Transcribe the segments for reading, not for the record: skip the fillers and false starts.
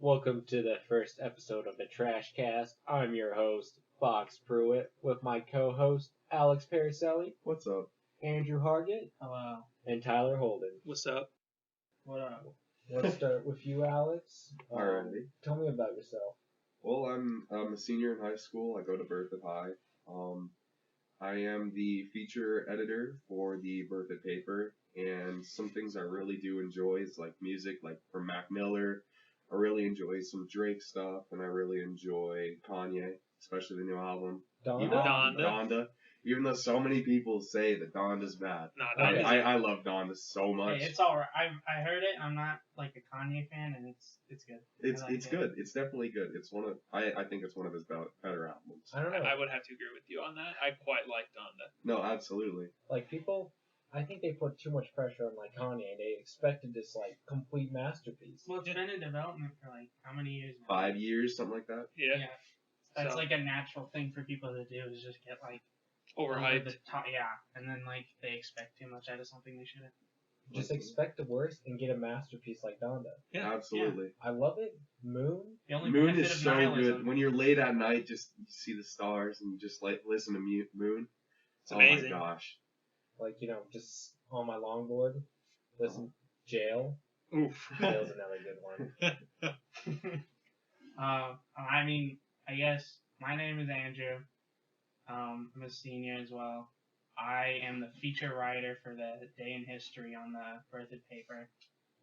Welcome to the first episode of the TrashCast. I'm your host, Fox Pruitt, with my co-host, Alex Paracelli, What's up? Andrew Hargett, Hello. and Tyler Holden. What's up? What up? Let's start with you, Alex. Alrighty. Tell me about yourself. Well, I'm a senior in high school. I go to Berthoud High. I am the feature editor for the Berthoud paper, and some things I really do enjoy is like music, like from Mac Miller. I really enjoy some Drake stuff, and I really enjoy Kanye, especially the new album. Donda. Even though so many people say that Donda's bad. No, I love Donda so much. Hey, it's alright. I heard it. I'm not like a Kanye fan, and it's good. It's good. It's definitely good. It's I think it's one of his better albums. I don't know. I would have to agree with you on that. I quite like Donda. No, absolutely. Like, people, I think they put too much pressure on, like, Kanye. They expected this, like, complete masterpiece. Well, it's been in development for like how many years now? 5 years, something like that. Yeah. That's So- like a natural thing for people to do is just get like over Overhyped. the top, yeah, and then like they expect too much out of something they shouldn't. Just expect the worst and get a masterpiece like Donda. Yeah. Absolutely. I love it. Moon. The only Moon benefit is of so nihilism. good. When you're late at night, just you see the stars and you just like listen to Moon. It's amazing. Oh my gosh. Like, just on my longboard. Listen, Jail. Oof. Jail's another good one. I mean, I guess my name is Andrew. I'm a senior as well. I am the feature writer for the Day in History on the Berthoud paper.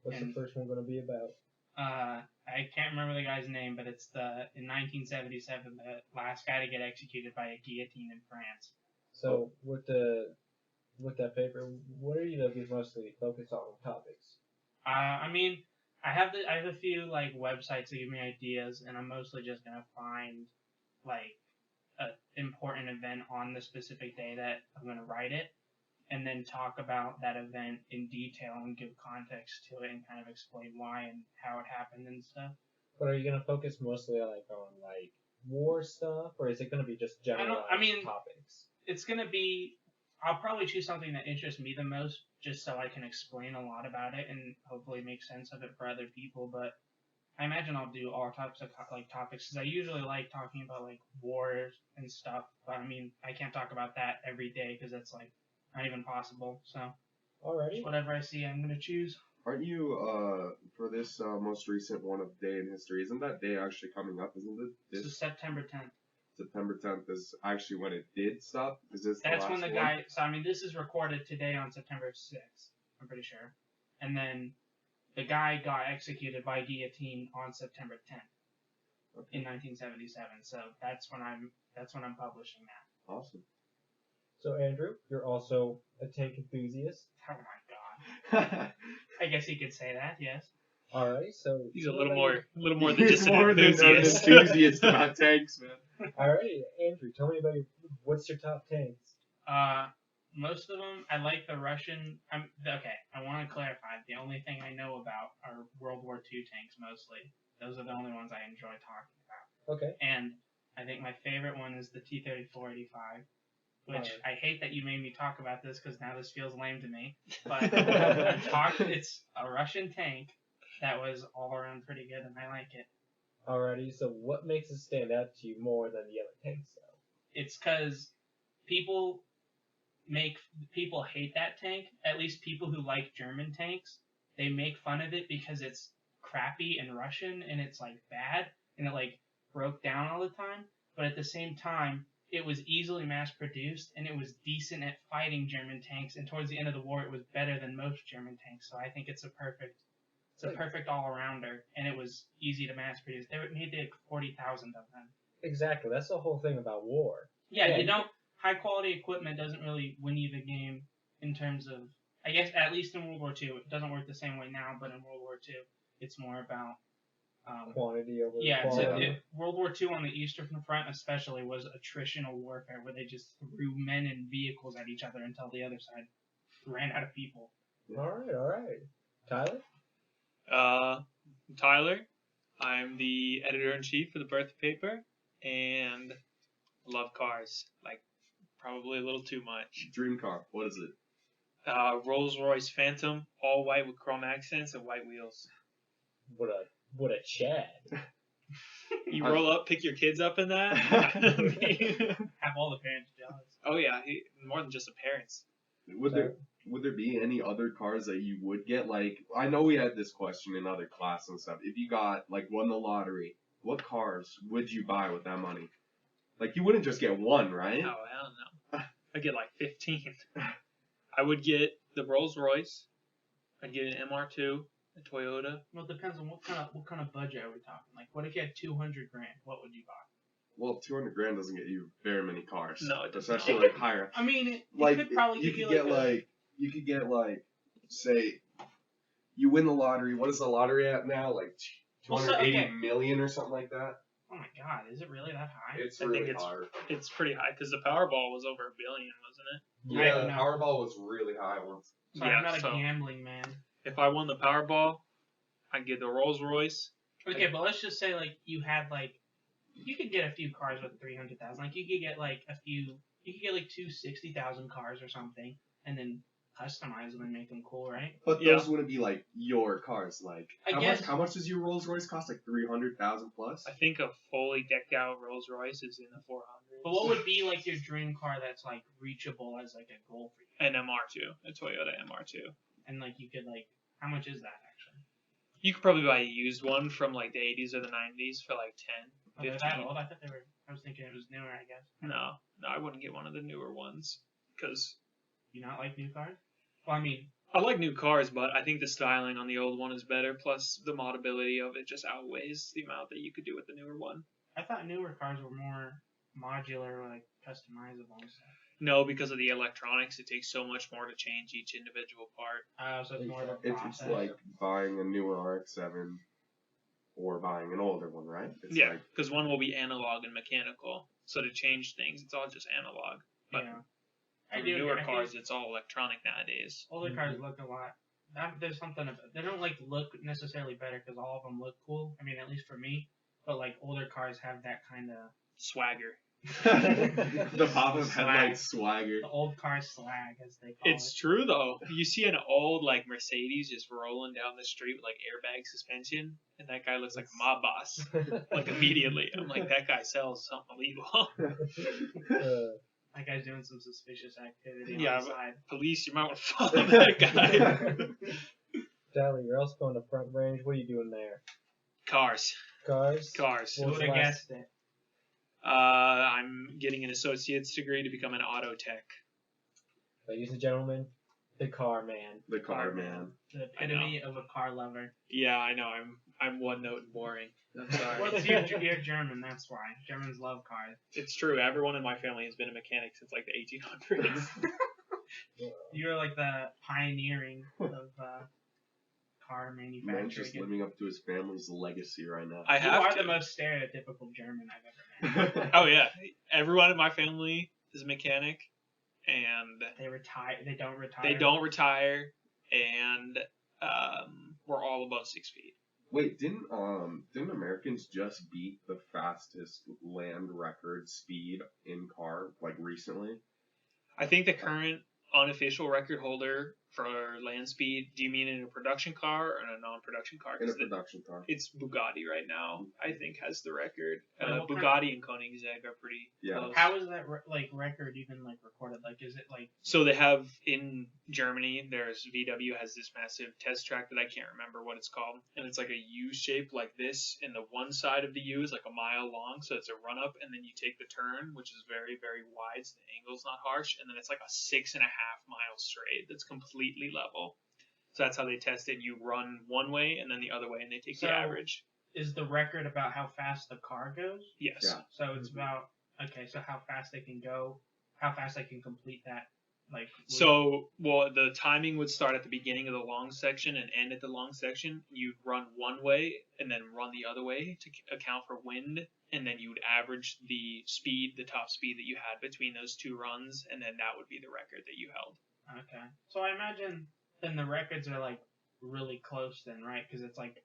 What's the first one going to be about? I can't remember the guy's name, but it's in 1977, the last guy to get executed by a guillotine in France. So, with that paper, what are you going to be mostly focused on topics? I mean, I have a few like websites that give me ideas, and I'm mostly just gonna find like an important event on the specific day that I'm gonna write it, and then talk about that event in detail and give context to it and kind of explain why and how it happened and stuff. But are you going to focus mostly on war stuff, or is it going to be just general topics? It's gonna be. I'll probably choose something that interests me the most, just so I can explain a lot about it and hopefully make sense of it for other people. But I imagine I'll do all types of topics because I usually like talking about like wars and stuff. But I mean, I can't talk about that every day because that's like not even possible. So Alrighty. whatever I see, I'm gonna choose. Aren't you for this most recent one of Day in History? Isn't that day actually coming up? Isn't it? This is September 10th. September 10th is actually when it did stop. Is this? That's the when last the one? guy. So I mean, this is recorded today on September 6th. I'm pretty sure, and then the guy got executed by guillotine on September 10th in 1977. So that's when I'm publishing that. Awesome. So, Andrew, you're also a tank enthusiast. Oh my god. I guess you could say that. Yes. Alright, so He's a little more than He's just an more than an enthusiast. enthusiast about tanks, man. Alright, Andrew, tell me about what's your top tanks? Most of them, I like the Russian. Okay, I want to clarify. The only thing I know about are World War II tanks mostly. Those are the only ones I enjoy talking about. Okay. And I think my favorite one is the T-34-85, which Alright. I hate that you made me talk about this because now this feels lame to me. But it's a Russian tank that was all around pretty good, and I like it. Alrighty, so what makes it stand out to you more than the other tanks, though? It's because people hate that tank. At least people who like German tanks, they make fun of it because it's crappy and Russian and it's like bad and it like broke down all the time. But at the same time, it was easily mass produced and it was decent at fighting German tanks. And towards the end of the war, it was better than most German tanks. So I think it's a perfect all-arounder, and it was easy to mass produce. They made like 40,000 of them. Exactly, that's the whole thing about war. Yeah, you don't. High quality equipment doesn't really win you the game in terms of. I guess at least in World War II, it doesn't work the same way now. But in World War II, it's more about. Quantity over quality. World War II on the Eastern Front especially was attritional warfare, where they just threw men and vehicles at each other until the other side ran out of people. Alright. Tyler? Tyler. I'm the editor-in-chief for the Berthoud paper, and love cars, like probably a little too much. Dream car. What is it? Rolls-Royce Phantom, all white with chrome accents and white wheels. What a What a Chad. You roll up, pick your kids up in that. Have all the parents jealous. Oh yeah, more than just the parents. Would there be any other cars that you would get? Like, I know we had this question in other classes and stuff. If you got, like, won the lottery, what cars would you buy with that money? Like, you wouldn't just get one, right? Oh, hell no. I'd get like 15. I would get the Rolls Royce. I'd get an MR2, a Toyota. Well, it depends on what kind of budget are we talking. Like, what if you had $200,000? What would you buy? Well, $200,000 doesn't get you very many cars. No, it does especially not. like higher. I mean, it Like, could probably you give could you you could get like, say, you win the lottery. What is the lottery at now? Like Well, so, 280 okay. million or something like that. Oh my God, is it really that high? It's I really think hard. It's pretty high because the Powerball was over $1 billion, wasn't it? I Yeah, don't the know. Powerball was really high once. Sorry, Yeah, I'm not so- a gambling man. If I won the Powerball, I'd get the Rolls Royce. Okay, but let's just say like you had like you could get a few cars with 300,000. Like you could get like like two 60,000 cars or something, and then customize them and make them cool, right? But Yeah. those wouldn't be like your cars. Like, I guess- how much does your Rolls Royce cost? Like 300,000 plus. I think a fully decked out Rolls Royce is in the 400s. But what would be like your dream car that's like reachable as like a goal for you? An MR2, a Toyota MR2. And like you could like, how much is that actually? You could probably buy a used one from like the 80s or the 90s for like 10, Oh, they're 15. that old? I thought they were. I was thinking it was newer. I guess. No, I wouldn't get one of the newer ones because You not like new cars? Well, I mean, I like new cars, but I think the styling on the old one is better. Plus, the modability of it just outweighs the amount that you could do with the newer one. I thought newer cars were more modular, like customizable and stuff. No, because of the electronics, it takes so much more to change each individual part. So it's more of a It's process. like buying a newer RX-7 or buying an older one, right? It's Yeah, like, because one will be analog and mechanical. So to change things, it's all just analog. But yeah. for I do. newer I think cars, it's all electronic nowadays. older cars look a lot. There's something about, they don't like look necessarily better because all of them look cool. I mean, at least for me. But like older cars have that kind of Swagger. the pop-up Swag. headlight swagger. the old car swag, as they call It's true though. You see an old like Mercedes just rolling down the street with like airbag suspension, and that guy looks like a mob boss. Like immediately, I'm like, that guy sells something illegal. That guy's doing some suspicious activity Yeah, on the but- side. Police, you might want to follow that guy. Sally, you're also going to Front Range. What are you doing there? Cars. Cars? Cars. Who Well, would have last- guessed it? I'm getting an associate's degree to become an auto tech. Ladies and gentlemen, the car man. The car man. The epitome of a car lover. Yeah, I know. I'm one note and boring. I'm sorry. Well, you're German, that's why. Germans love cars. It's true. Everyone in my family has been a mechanic since like the 1800s. You're like the pioneering of car Man's manufacturing. just living up to his family's legacy right now. I You have are to. the most stereotypical German I've ever met. Oh yeah, everyone in my family is a mechanic, and They retire. They don't retire. they don't retire, and we're all above 6 feet. Wait, didn't Americans just beat the fastest land record speed in car like recently? I think the current unofficial record holder for land speed. Do you mean in a production car or in a non-production car? In a 'Cause production car. it's Bugatti right now. I think has the record. What kind Bugatti and Koenigsegg are pretty Yeah. close. How is that record even like recorded? Like, is it like So they have in Germany, there's VW has this massive test track that I can't remember what it's called, and it's like a U shape like this, and the one side of the U is like a mile long, so it's a run up, and then you take the turn, which is very, very wide, so the angle's not harsh, and then it's like a 6.5 mile straight that's completely level. So that's how they test it. You run one way and then the other way, and they take So- the average. is the record about how fast the car goes? Yes. Yeah. So it's about so how fast they can go, how fast they can complete that like. So, well, the timing would start at the beginning of the long section and end at the long section. You'd run one way and then run the other way to account for wind, and then you would average the speed, the top speed that you had between those two runs, and then that would be the record that you held. Okay. So I imagine then the records are like really close then, right? Because it's like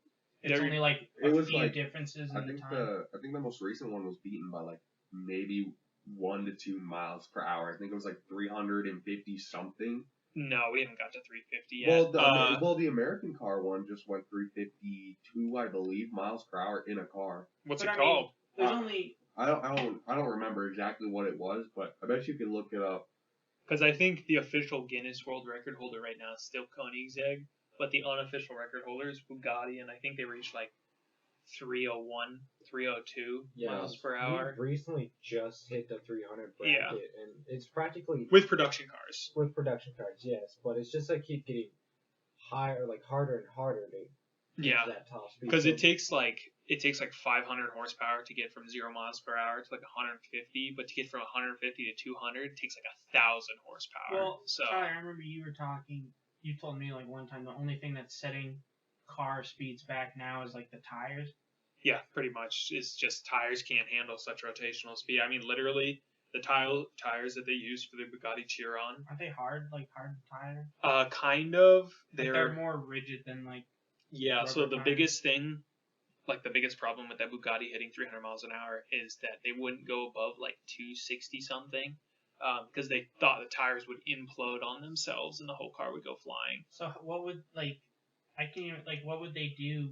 it's They're- only like It a was few like- differences in I the think time. the most recent one was beaten by like maybe 1 to 2 miles per hour. I think it was like 350 something. No, we haven't got to 350 yet. The American car one just went 352, I believe, miles per hour in a car. What's But it I mean, called? There's only. I don't remember exactly what it was, but I bet you can look it up. Because I think the official Guinness World Record holder right now is still Koenigsegg, but the unofficial record holder is Bugatti, and I think they reached like 301, 302 miles per hour. We recently just hit the 300 bracket, Yeah. and it's practically With production cars. with production cars, yes, but it's just like keep getting higher, like harder and harder to get to that top speed. Because So it takes like 500 horsepower to get from 0 miles per hour to like 150, but to get from 150 to 200 it takes like 1,000 horsepower. Well, so Tyler, I remember you told me like one time the only thing that's setting car speeds back now is like the tires. yeah, pretty much it's just tires can't handle such rotational speed. I mean, literally the tires that they use for the Bugatti Chiron. Aren't they hard tires? Kind of. They're more rigid than like. Yeah. So rubber the tires. biggest thing, like the biggest problem with that Bugatti hitting 300 miles an hour is that they wouldn't go above like 260 something. Because they thought the tires would implode on themselves and the whole car would go flying. So what would what would they do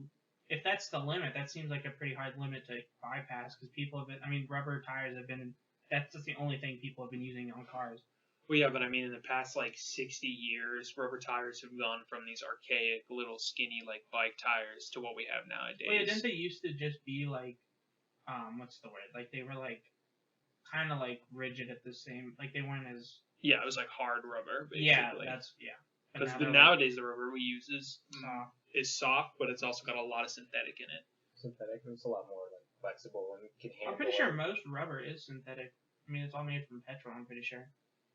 if that's the limit? That seems like a pretty hard limit to bypass because people have been. I mean, rubber tires have been. That's just the only thing people have been using on cars. Well, yeah, but I mean, in the past like 60 years, rubber tires have gone from these archaic, little skinny like bike tires to what we have nowadays. Well, yeah, didn't they used to just be like, what's the word? Like they were like, kind of like rigid at the same. Like they weren't as. Yeah, it was like hard rubber, basically. Yeah. But Because now nowadays the rubber we use is soft. soft, but it's also got a lot of synthetic in it. synthetic, and it's a lot more like flexible and can handle. I'm pretty sure it. most rubber is synthetic. I mean, it's all made from petrol. I'm pretty sure.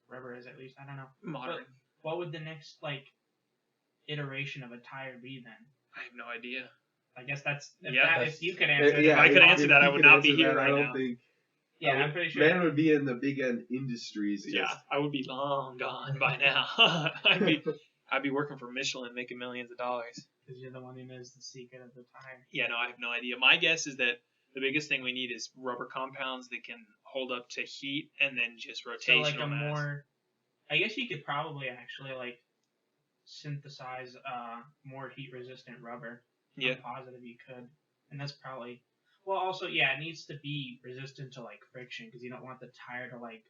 Rubber is at least. I don't know. Modern. What would the next like iteration of a tire be then? I have no idea. I guess that's Yeah, if you could answer. If I could answer that, I would not be here I right don't now. think. Yeah, I'm pretty sure. Man would be in the big end industries. Yeah, I would be long gone by now. I'd be working for Michelin, making millions of dollars. Because you're the one who knows the secret of the tire. Yeah, no, I have no idea. My guess is that the biggest thing we need is rubber compounds that can hold up to heat and then just So rotational like a mass. more, I guess you could probably actually like synthesize more heat resistant rubber. Yeah. I'm positive you could, and that's probably. Well, also, yeah, it needs to be resistant to like friction because you don't want the tire to like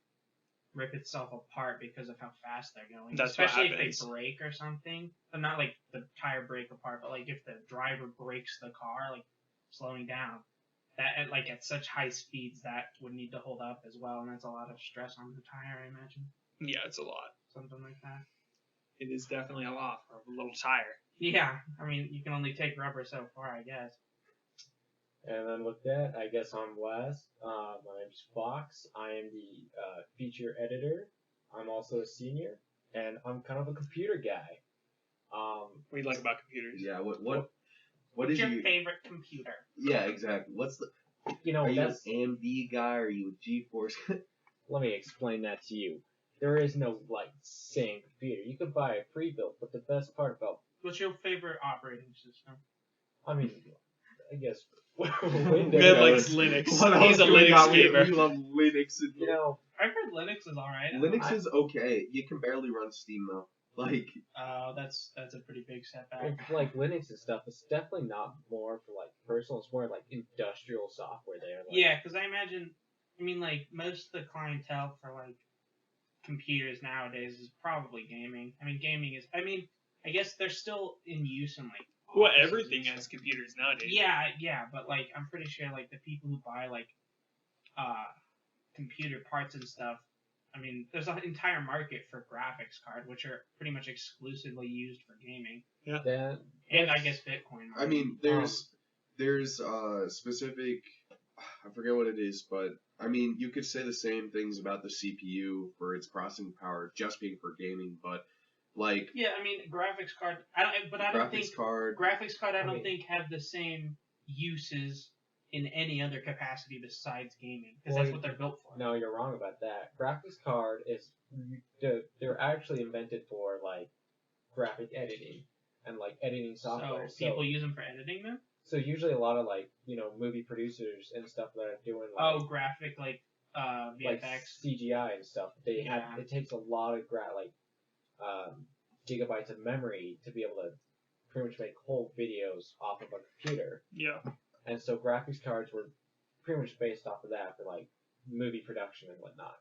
rip itself apart because of how fast they're going. That's what Especially happens. if they break or something. But not like the tire break apart, but like if the driver breaks the car, like slowing down. That at such high speeds that would need to hold up as well, and that's a lot of stress on the tire, I imagine. Yeah, it's a lot. Something like that. It is definitely a lot for a little tire. Yeah, I mean you can only take rubber so far, I guess. And then with that, I guess I'm last. My name's Fox. I am the feature editor. I'm also a senior, and I'm kind of a computer guy. What do you like about computers? Yeah. What What's is your you? favorite computer? Yeah, exactly. What's the? You know, Are you an that's, AMD guy? Or are you a GeForce? let me explain that to you. There is no like same computer. You could buy a pre-built, but the best part about, What's your favorite operating system? I mean, I guess Good Windows. likes Linux. What He's else a do we Linux got? gamer. We love Linux. And You know, I've heard Linux is alright. Linux is okay. You can barely run Steam though. Like, That's a pretty big setback. with, like Linux and stuff, it's definitely not more for like personal. It's more like industrial software there. Like, Yeah, because I mean, like most of the clientele for like computers nowadays is probably gaming. I mean, I guess they're still in use in like. Well, offices everything and has stuff. computers nowadays. Yeah, but like I'm pretty sure like the people who buy like computer parts and stuff. I mean, there's an entire market for graphics card, which are pretty much exclusively used for gaming, that, and I guess Bitcoin. I mean, there's specific. I forget what it is, but I mean, you could say the same things about the CPU for its processing power just being for gaming, but like Yeah, I mean, graphics card. I don't think graphics card. I don't think have the same uses in any other capacity besides gaming, because that's what they're built for. No, you're wrong about that. Graphics card is they're actually invented for like graphic editing and like editing software. So people use them for editing them. So usually a lot of like movie producers and stuff that are doing like Graphic like VFX. like CGI and stuff. They have Yeah. it takes a lot of gigabytes of memory to be able to pretty much make whole videos off of a computer. Yeah. And so graphics cards were pretty much based off of that for like movie production and whatnot.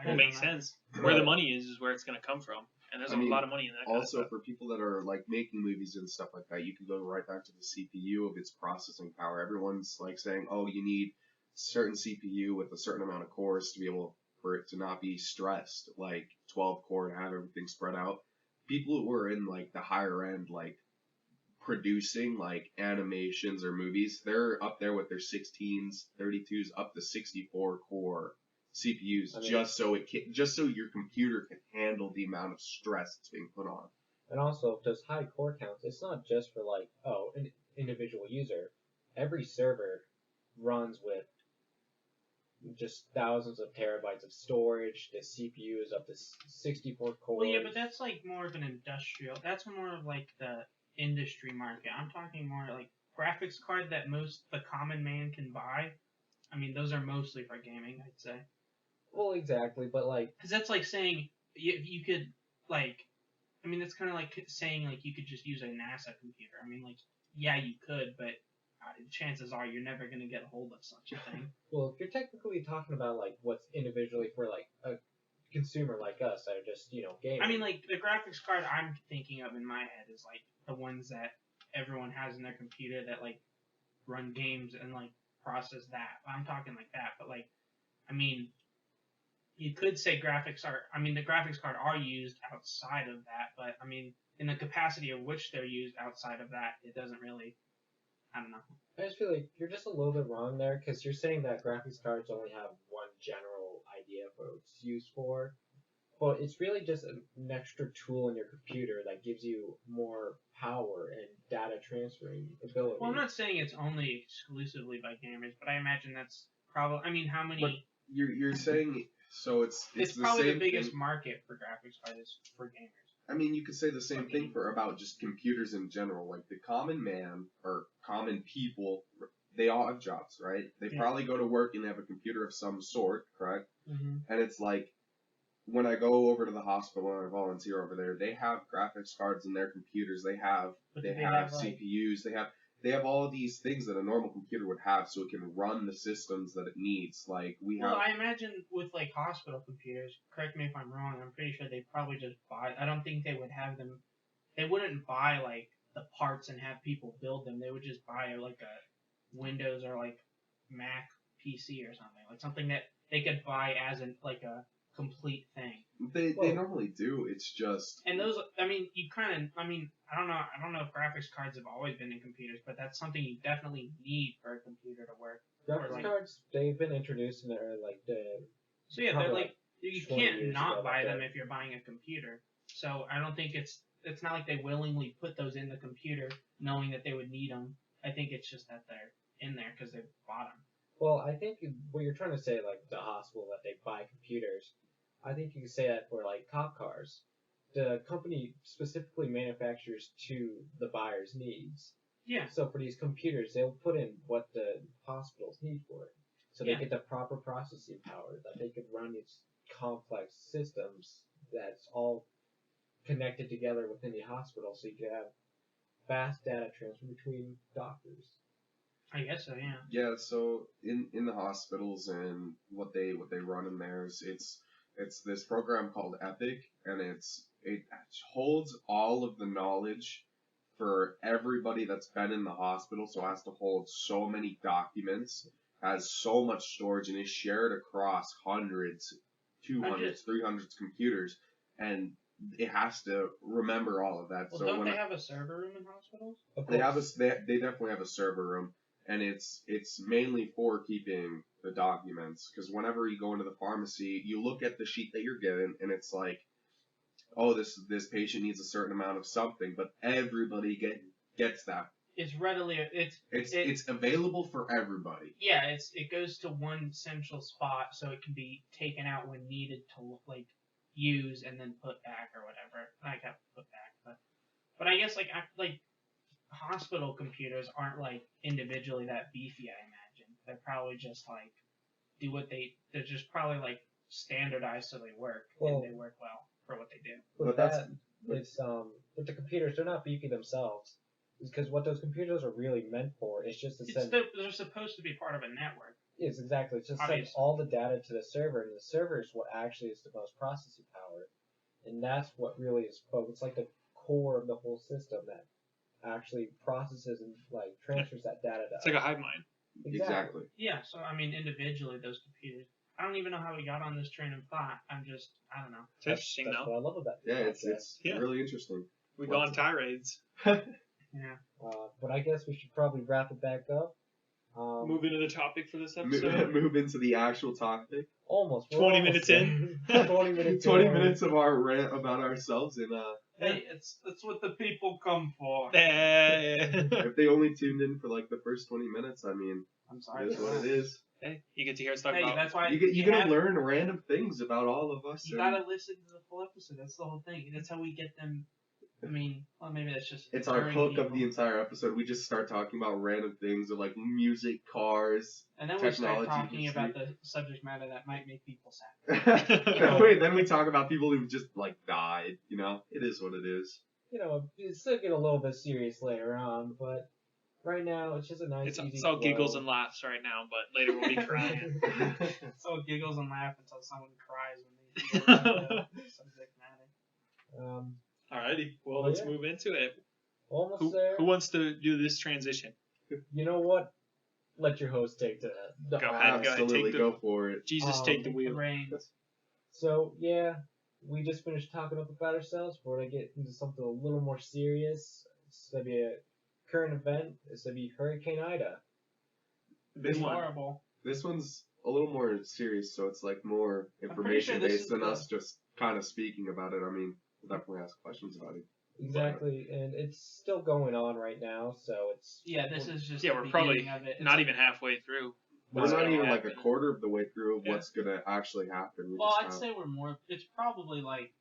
Well, makes sense. Where the money is where it's going to come from. And there's a lot of money in that kind of Also, stuff. for people that are like making movies and stuff like that, you can go right back to the CPU of its processing power. Everyone's like saying, oh, you need certain CPU with a certain amount of cores to be able for it to not be stressed, like 12 core and have everything spread out. People who are in like the higher end, like producing like animations or movies, they're up there with their 16s, 32s, up to 64 core CPUs, just so your computer can handle the amount of stress that's being put on. And also, those high core counts, it's not just for like, an individual user. Every server runs with just thousands of terabytes of storage. The CPU is up to 64 cores. Well, yeah, but that's like more of an industrial. That's more of like the industry market. I'm talking more like graphics card that the common man can buy. I mean, those are mostly for gaming, I'd say. Well, exactly, but like, because that's like saying you could like. I mean, that's kind of like saying like you could just use a NASA computer. I mean, like, yeah, you could, but chances are you're never gonna get a hold of such a thing. Well, if you're technically talking about like what's individually for like a consumer like us that are just gaming. I mean, like the graphics card I'm thinking of in my head is like the ones that everyone has in their computer that like run games and like process that. I'm talking like that, but like, I mean, you could say the graphics card are used outside of that, but I mean, in the capacity of which they're used outside of that, it doesn't really. I don't know. I just feel like you're just a little bit wrong there because you're saying that graphics cards only have one general idea for what it's used for. Well, it's really just an extra tool in your computer that gives you more power and data transferring ability. Well, I'm not saying it's only exclusively by gamers, but I imagine that's probably. I mean, how many? But you're saying so it's probably the the biggest thing. market for graphics cards for gamers. I mean, you could say the same thing about just computers in general. Like the common man or common people, they all have jobs, right? They probably go to work and have a computer of some sort, correct? Mm-hmm. And it's like when I go over to the hospital and I volunteer over there, they have graphics cards in their computers. They have CPUs. They have all of these things that a normal computer would have, so it can run the systems that it needs. Like Well, I imagine with like hospital computers. Correct me if I'm wrong. I'm pretty sure they probably just buy. I don't think they would have them. They wouldn't buy like the parts and have people build them. They would just buy like a Windows or like Mac PC or something, like something that they could buy as a complete thing. They normally do. It's just and those. I mean, I don't know if graphics cards have always been in computers, but that's something you definitely need for a computer to work. Graphics cards, they've been introduced in their So yeah, they're like you can't not buy them there. if you're buying a computer. So I don't think it's not like they willingly put those in the computer knowing that they would need them. I think it's just that they're in there because they bought them. Well, I think what you're trying to say, like the hospital that they buy computers, I think you can say that for like cop cars. The company specifically manufactures to the buyer's needs. Yeah. So for these computers, they'll put in what the hospitals need for it. So they get the proper processing power that they could run these complex systems that's all connected together within the hospital, so you can have fast data transfer between doctors. I guess so, yeah. Yeah, so in the hospitals and what they run in there is it's this program called Epic, and it holds all of the knowledge for everybody that's been in the hospital, so it has to hold so many documents, has so much storage, and is shared across hundreds, 200s, 300s computers, and it has to remember all of that. Well, so don't they have a server room in hospitals? They definitely have a server room, and it's mainly for keeping the documents, because whenever you go into the pharmacy, you look at the sheet that you're given, and it's like, oh, this patient needs a certain amount of something, but everybody gets that. It's readily it's available for everybody. Yeah, it goes to one central spot, so it can be taken out when needed to like use and then put back or whatever. I got put back, but I guess like hospital computers aren't like individually that beefy. I imagine they're probably just like they're just probably like standardized so they work and they work well. for what they do. With But that's- that, it's with the computers, they're not beefy themselves. Because what those computers are really meant for is just to send. They're supposed to be part of a network. Yes, exactly. It's just send Obviously. all the data to the server, and the server is what actually is the most processing power, and that's what really is. It's like the core of the whole system that actually processes and like transfers that data to. It's like a hive mind. Exactly. Yeah, so I mean, individually, those computers. I don't even know how we got on this train of thought. I don't know. It's interesting, That's though. what I love about Yeah, this it's Yeah. really interesting. We go on tirades. Yeah. But I guess we should probably wrap it back up. Move into the topic for this episode. Move into the actual topic. Almost. We're 20 almost minutes there. 20 minutes. 20 in. minutes of our rant about ourselves, and Hey, it's what the people come for. if they only tuned in for like the first 20 minutes, I mean, I'm it sorry. is what it is. Hey, you get to hear us talk Hey, about. that's why You're gonna learn random things about all of us. You and gotta listen to the full episode. That's the whole thing. That's how we get them. I mean, well, maybe that's just. It's our luring hook people. of the entire episode. We just start talking about random things of like music, cars. And then we start technology, talking history. about the subject matter that might make people sad. Then we talk about people who just like died. You know, it is what it is. It's still get a little bit serious later on, but right now it's just a nice, easy It's all flow. giggles and laughs right now, but later we'll be crying. It's all giggles and laugh until someone cries when they hear about the subject matter. Alrighty, well, Well, let's yeah. move into it. Almost there. Who wants to do this transition? You know what? Let your host take the Go honors. ahead, Absolutely, take the- go for it. Jesus, take the wheel. Reigns. So yeah, we just finished talking up about ourselves. We're gonna get into something a little more serious. It's gonna be a current event. It's gonna be Hurricane Ida. This It's one, horrible. this one's a little more serious, so it's like more pretty information sure this based is than the- us just kind of speaking about it. I mean, we'll definitely ask questions about it. Exactly, and it's still going on right now. So it's Yeah, this is just. Yeah, the we're probably beginning of it. It's not like- even halfway through. We're what's not gonna even like a happen. quarter of the way through of Yeah. what's gonna actually happen. We Well, just I'd have- say we're more. It's probably like.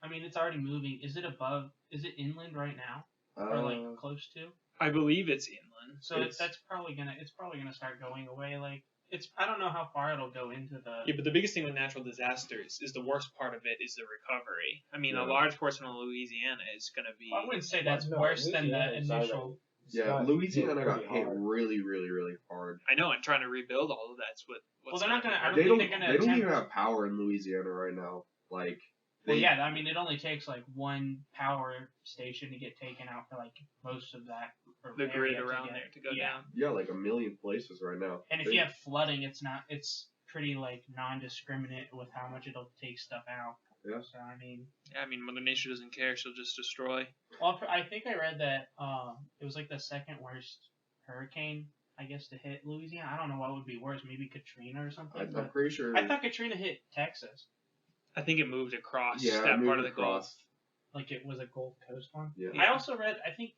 I mean, it's already moving. Is it above? Is it inland right now, or like close to? I believe it's inland. So It's- that's probably gonna. It's probably gonna start going away. Like it's. I don't know how far it'll go into the. Yeah, but the biggest thing with natural disasters is the worst part of it is the recovery. I mean, Yeah. a large portion of Louisiana is going to be. I wouldn't say that's No, worse than the Louisiana's initial. already- Yeah, got Louisiana hit got pretty hit hard. really, really, really hard. I know, and trying to rebuild all of that's what. Well, they're not gonna- I don't They think don't. they're gonna They don't even attempt- have power in Louisiana right now. Like, Well, they- yeah. I mean, it only takes like one power station to get taken out for like most of that. the area grid to around get- there to go yeah. down. yeah, like a million places right now. And if They- you have flooding, it's not. It's pretty like non-discriminate with how much it'll take stuff out. Yeah. So I mean, Yeah, I mean, Mother Nature doesn't care; she'll just destroy. well, I think I read that it was like the second worst hurricane, I guess, to hit Louisiana. I don't know what would be worse, maybe Katrina or something. I'm but pretty sure. I thought Katrina hit Texas, I think it moved across yeah, that it part moved of the Gulf. across. like it was a Gulf Coast one. Yeah. I also read. I think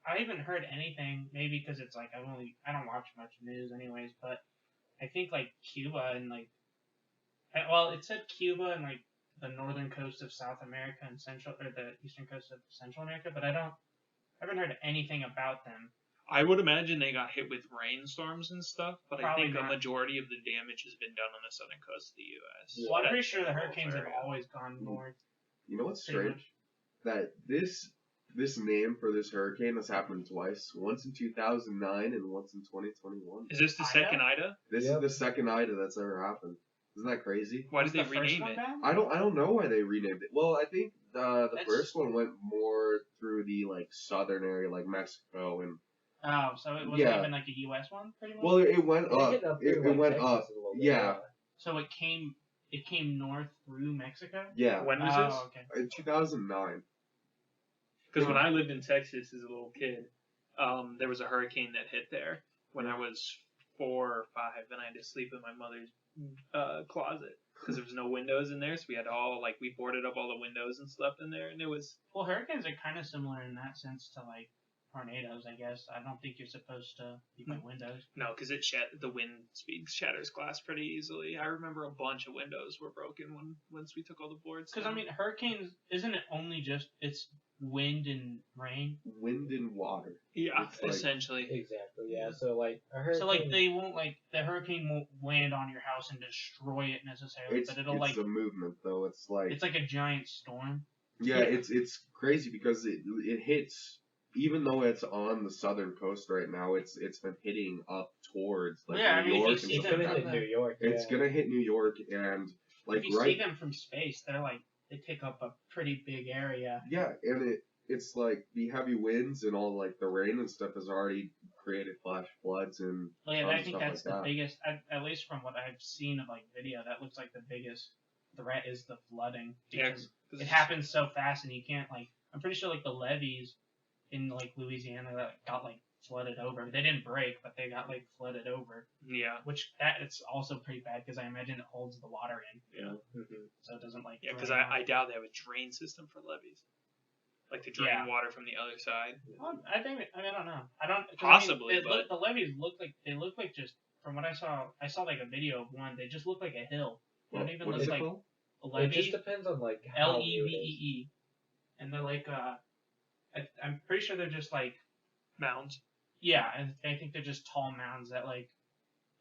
I haven't heard anything. Maybe because it's like I don't watch much news anyways. But I think like Cuba and like, well, it said Cuba and like the northern coast of South America and the eastern coast of Central America. But I haven't heard anything about them. I would imagine they got hit with rainstorms and stuff, but I Probably think not. a majority of the damage has been done on the southern coast of the U.S. Yeah. Well, I'm That- pretty sure the Gulf hurricanes have area. always gone north. You know what's pretty strange? That this name for this hurricane has happened twice. Once in 2009 and once in 2021. Is this the Ida? second Ida? This Yep. is the second Ida that's ever happened. Isn't that crazy? Why Was did they the first rename one it? bad? I don't know why they renamed it. Well, I think the That's- first one went more through the like southern area, like Mexico, and Oh, so it wasn't Yeah. even like a U.S. one, pretty much. well, it went It up. hit up It through, like, went Texas up. a little bit, Yeah, So it came north through Mexico. yeah. When was Oh, this? okay. In 2009. Because when I lived in Texas as a little kid, there was a hurricane that hit there when I was 4 or 5, and I had to sleep in my mother's closet because there was no windows in there, so we had we boarded up all the windows and slept in there, and it was Well, hurricanes are kind of similar in that sense to like tornadoes, I guess. I don't think you're supposed to keep my windows. no, because the wind speed shatters glass pretty easily. I remember a bunch of windows were broken once we took all the boards. Because I down. mean, hurricanes isn't it only just it's wind and rain. Wind and water. Yeah, It's like- essentially. Exactly. Yeah. So like a hurricane. So like they won't like the hurricane won't land on your house and destroy it necessarily, It's but it'll like a movement though. It's like it's like a giant storm. yeah, it's crazy because it hits even though it's on the southern coast right now. It's been hitting up towards like Yeah, I New mean, if York you and see it's stuff them gonna like hit that. New York. It's yeah. gonna hit New York and like If you right see them from space, they're like they take up a pretty big area. yeah, and it's like the heavy winds and all like the rain and stuff has already created flash floods and Well, yeah, I think stuff that's like the that. biggest, at least from what I've seen of like video, that looks like the biggest threat is the flooding Yeah, because 'cause it happens so fast and you can't like. I'm pretty sure like the levees in like Louisiana that got like flooded over. They didn't break, but they got like flooded over, Yeah, which that it's also pretty bad because I imagine it holds the water in, yeah, Mhm. so it doesn't like. yeah. Because drain I off. doubt they have a drain system for levees, like to drain Yeah. water from the other side. Well, I think I mean I don't know. I don't 'cause Possibly, I mean, but- the levees look like just from what I saw. I saw like a video of one. They just look like a hill. They don't even What look is it like called? a It levee. just depends on like how new it is. LEVEE, and they're like I'm pretty sure they're just like Mounds. yeah, and I think they're just tall mounds that like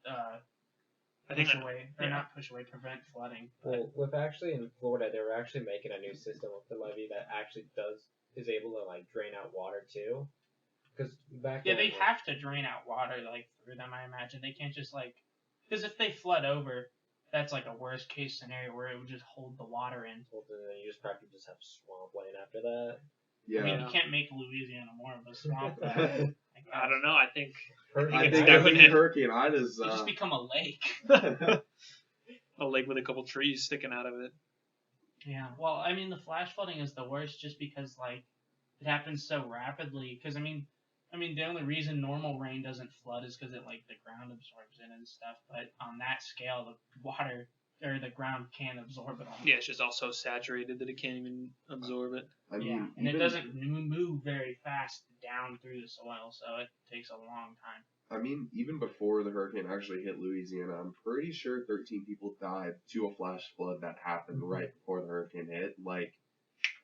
I think push away or yeah. not push away, prevent flooding. Well, with actually in Florida, they were actually making a new system with the levee that actually is able to like drain out water too. Because back Yeah, then, they have to drain out water like through them. I imagine they can't just like because if they flood over, that's like a worst case scenario where it would just hold the water in. well, then you just practically just have swampland after that. Yeah. I mean, Yeah. you can't make Louisiana more of a swamp. Than, I don't know. I think I it's think doing it. Hurricane Ida's You just become a lake. a lake with a couple trees sticking out of it. Yeah. Well, I mean, the flash flooding is the worst just because like it happens so rapidly. Because I mean, the only reason normal rain doesn't flood is because it like the ground absorbs it and stuff. But on that scale, the water or the ground can't absorb it all. Yeah, it's just all so saturated that it can't even absorb it. I mean, Yeah, and it even- doesn't move very fast down through the soil, so it takes a long time. I mean, even before the hurricane actually hit Louisiana, I'm pretty sure 13 people died to a flash flood that happened right before the hurricane hit. Like,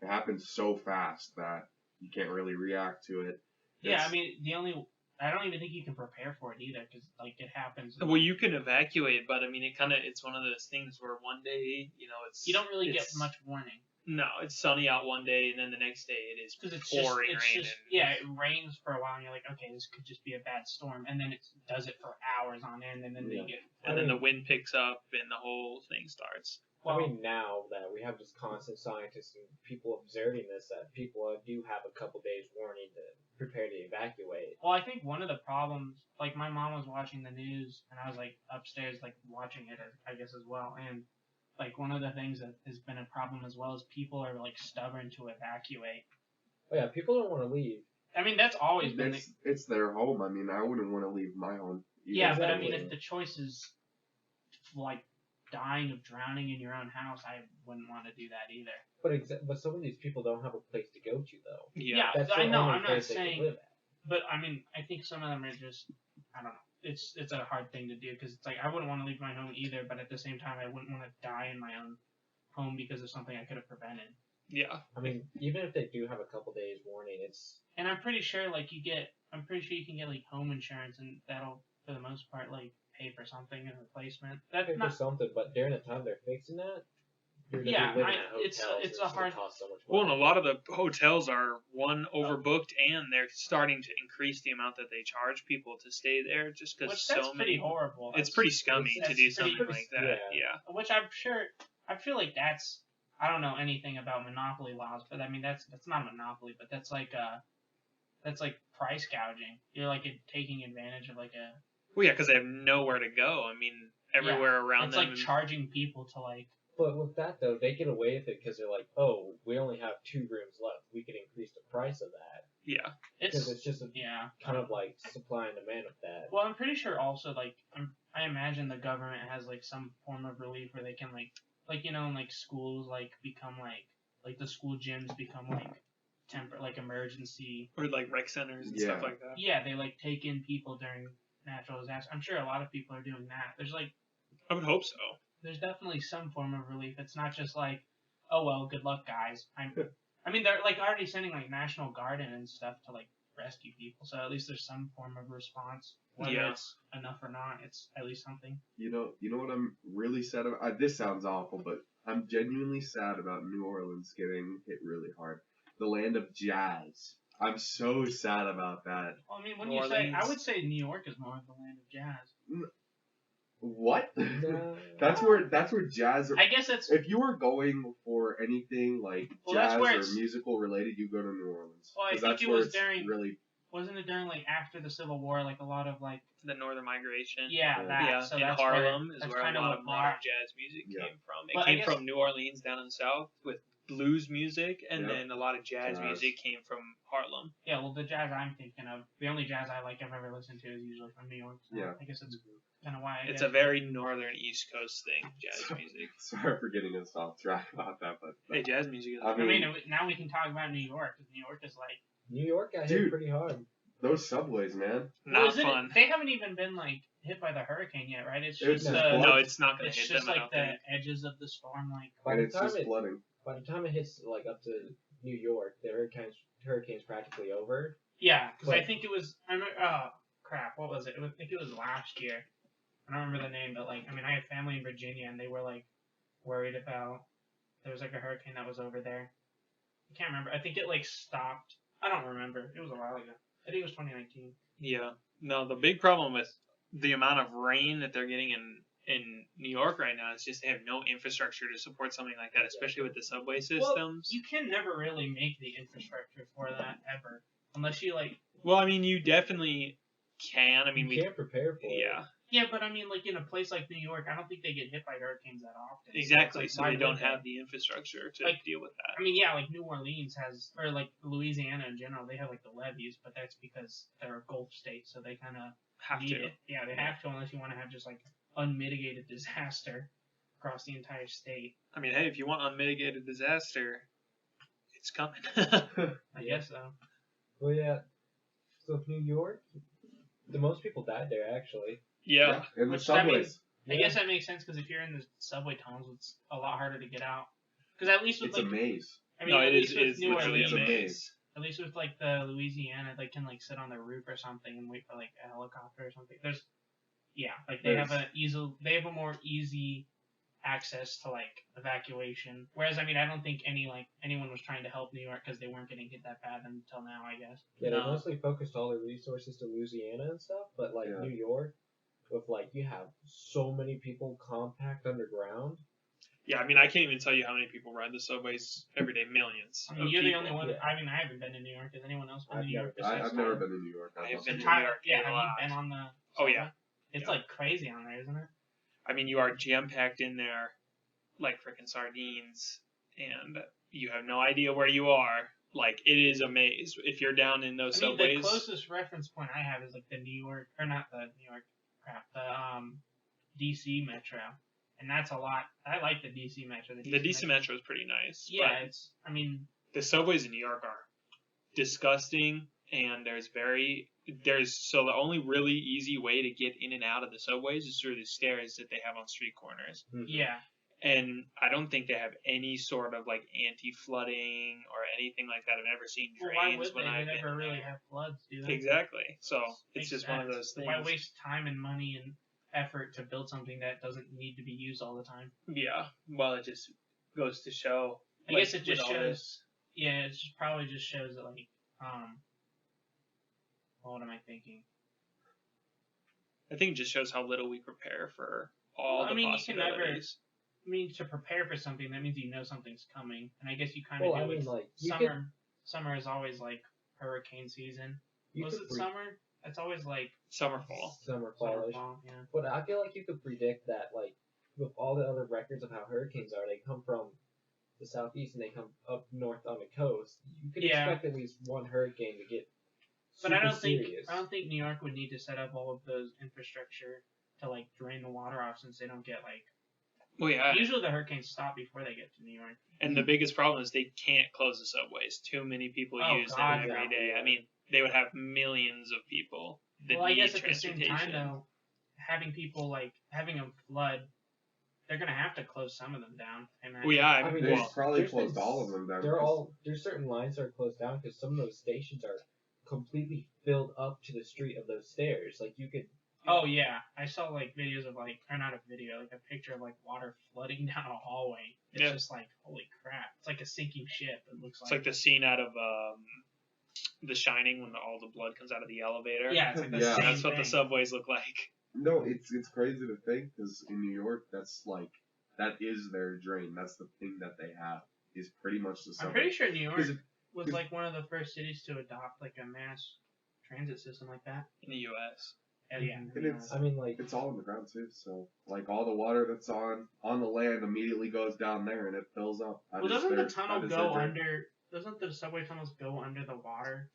it happened so fast that you can't really react to it. Yeah, It's- I mean, I don't even think you can prepare for it either, because like it happens. Well, you can evacuate, but I mean, it's one of those things where one day, it's You don't really get it's- much warning. No, it's sunny out one day, and then the next day it is Because it's pouring just, rain. yeah, it rains for a while, and you're like, okay, this could just be a bad storm, and then it does it for hours on end, and then Yeah. you get. and then the wind picks up, and the whole thing starts. Well, I mean, now that we have just constant scientists and people observing this, that people do have a couple days warning to prepare to evacuate. well, I think one of the problems, like my mom was watching the news, and I was like upstairs, like watching it, I guess as well, and like one of the things that has been a problem as well is people are like stubborn to evacuate. Oh yeah, people don't want to leave. I mean, that's always been. It's their home. I mean, I wouldn't want to leave my home. either. Yeah, but I mean, Exactly. if the choice is like dying of drowning in your own house, I wouldn't want to do that either. But some of these people don't have a place to go to though. Yeah, That's I the know. only I'm not place they can saying, live at. but I mean, I think some of them are just. I don't know. It's a hard thing to do because it's like I wouldn't want to leave my home either, but at the same time, I wouldn't want to die in my own home because of something I could have prevented. Yeah. I mean, even if they do have a couple days warning, it's And I'm pretty sure like I'm pretty sure you can get like home insurance and that'll for the most part like pay for something in replacement. That's okay for not. something. But during the time they're fixing that, you're gonna Yeah, be living I- at it's- hotels. it's and a gonna hard- cost so much Well, and money. a lot of the hotels are overbooked, and they're starting to increase the amount that they charge people to stay there, just because Which that's so pretty many. horrible. It's pretty scummy that's to do pretty- something pretty- like that. Yeah. Which I'm sure. I feel like that's. I don't know anything about monopoly laws, but I mean that's not a monopoly, but that's like price gouging. You're like taking advantage of like a. Well, yeah, because they have nowhere to go. I mean, everywhere around It's them. like charging people to like. But with that though, they get away with it because they're like, oh, we only have 2 rooms left. We can increase the price of that yeah. because It's it's just a yeah. kind of like supply and demand of that. Well, I'm pretty sure also like I imagine the government has like some form of relief where they can like in like schools like become like the school gyms become like like emergency. Or like rec centers and Yeah. stuff like that. Yeah, they like take in people during natural disaster. I'm sure a lot of people are doing that. I would hope so. There's definitely some form of relief. It's not just like, oh well, good luck guys. I mean, they're like already sending like National Guard in and stuff to like rescue people, so at least there's some form of response. Whether it's enough or not, it's at least something. You know what I'm really sad about? This sounds awful, but I'm genuinely sad about New Orleans getting hit really hard. The land of jazz. I'm so sad about that. Well, I mean, when you say, I would say New York is more of the land of jazz. What? No. That's where jazz. I guess it's. If you were going for anything like jazz or musical related, you go to New Orleans. Well, I think that's it where was it's during. Really. Wasn't it during like after the Civil War, like a lot of like the Northern Migration? Yeah, that. Yeah, so in that's Harlem where, is where a lot of modern jazz music came from. It But came from New Orleans down in the south with blues music, and then a lot of jazz music came from Harlem. Yeah, well, the jazz I'm thinking of, the only jazz I like I've ever listened to is usually from New York. So I guess that's kind of why. It's a very northern East Coast thing, jazz music. Sorry for getting us off track about that, but hey, jazz music is. I mean, now we can talk about New York. New York is like. New York got hit pretty hard. Those subways, man. Not fun. They haven't even been like hit by the hurricane yet, right? It's just no, it's not going to hit them. It's just like the edges of the storm, like. It's just flooding. By the time it hits like up to New York, the hurricane's practically over. Yeah, because I think it was. Crap! What was it? I think it was last year. I don't remember the name, but like, I mean, I have family in Virginia, and they were like worried about there was like a hurricane that was over there. I can't remember. I think it like stopped. I don't remember. It was a while ago. I think it was 2019. Yeah. No, the big problem with the amount of rain that they're getting in New York right now is just they have no infrastructure to support something like that, especially with the subway systems. Well, you can never really make the infrastructure for that ever, unless you like. Well, I mean, you definitely can. I mean, we can't prepare for it. Yeah. Yeah, but I mean, like in a place like New York, I don't think they get hit by hurricanes that often. Exactly, so they don't have the infrastructure to deal with that. I mean, yeah, like New Orleans has, or like Louisiana in general, they have like the levees, but that's because they're a Gulf state, so they kind of need it. Yeah, they have to, unless you want to have just like unmitigated disaster across the entire state. I mean, hey, if you want unmitigated disaster, it's coming. I guess so. Well, yeah. So New York, the most people died there actually. Yeah, in the subways. I guess that makes sense because if you're in the subway tunnels, it's a lot harder to get out. Because at least with it's a maze. I mean, no, at least it with is New literally Orleans, a maze. At least with like the Louisiana, they can like sit on their roof or something and wait for like a helicopter or something. They have a more easy access to like evacuation. Whereas I mean, I don't think anyone was trying to help New York because they weren't getting hit that bad until now, I guess. Yeah, they mostly focused all their resources to Louisiana and stuff, but like New York, with like you have so many people compact underground. Yeah, I mean, I can't even tell you how many people ride the subways every day. Millions. I mean, you're the only one. Yeah. I mean, I haven't been to New York. Has anyone else been to New York? I've never been to New York. I've been to New York. Yeah, have you been on the? Oh yeah. It's like crazy on there, isn't it? I mean, you are jam packed in there, like freaking sardines, and you have no idea where you are. Like it is a maze if you're down in those subways. The closest reference point I have is like the New York, or not the New York, crap, the DC Metro. And that's a lot. I like the DC Metro. The DC Metro is pretty nice. Yeah, the subways in New York are disgusting, and so the only really easy way to get in and out of the subways is through the stairs that they have on street corners. Mm-hmm. Yeah. And I don't think they have any sort of like anti-flooding or anything like that. I've never seen drains when I've been never really have floods, do they? Exactly. So it's just one of those things. Why waste time and money and effort to build something that doesn't need to be used all the time? Yeah. Well, it just goes to show. I guess it just shows. Yeah, it probably just shows that like what am I thinking? I think it just shows how little we prepare for all the possibilities. To prepare for something, that means you know something's coming, and I guess you kind of do. I mean, like summer is always like hurricane season. Was it summer? It's always like summer, fall. Fall, yeah. But I feel like you could predict that, like with all the other records of how hurricanes are, they come from the southeast and they come up north on the coast. You could expect at least one hurricane to get. But I don't think New York would need to set up all of those infrastructure to like drain the water off, since they don't get like. Well, yeah. Usually the hurricanes stop before they get to New York. And the biggest problem is they can't close the subways. Too many people use them every day. I mean, they would have millions of people that need transportation. Well, I guess at the same time, though, having people like having a flood they're gonna have to close some of them down. I imagine. Well, yeah, I mean, They've well, probably there's closed been all of them down. They're all there's certain lines that are closed down because some of those stations are completely filled up to the street of those stairs. Like you could. Oh yeah, I saw like videos of like, or not a video, like a picture of like water flooding down a hallway. It's Yeah. just like holy crap! It's like a sinking ship. It looks it's like the scene out of The Shining when all the blood comes out of the elevator. yeah, it's like the Yeah. same That's what the thing. subways look like. No, it's crazy to think because in New York, that is their drain. That's the thing that they have is pretty much the subway. I'm pretty sure New York 'Cause was 'cause- like one of the first cities to adopt like a mass transit system like that. In the U.S. Yeah. And it's I mean, like it's all on the ground too. So like all the water that's on the land immediately goes down there and it fills up. That Well, is doesn't their- the tunnel that is go their drain. under? Doesn't the subway tunnels go under the water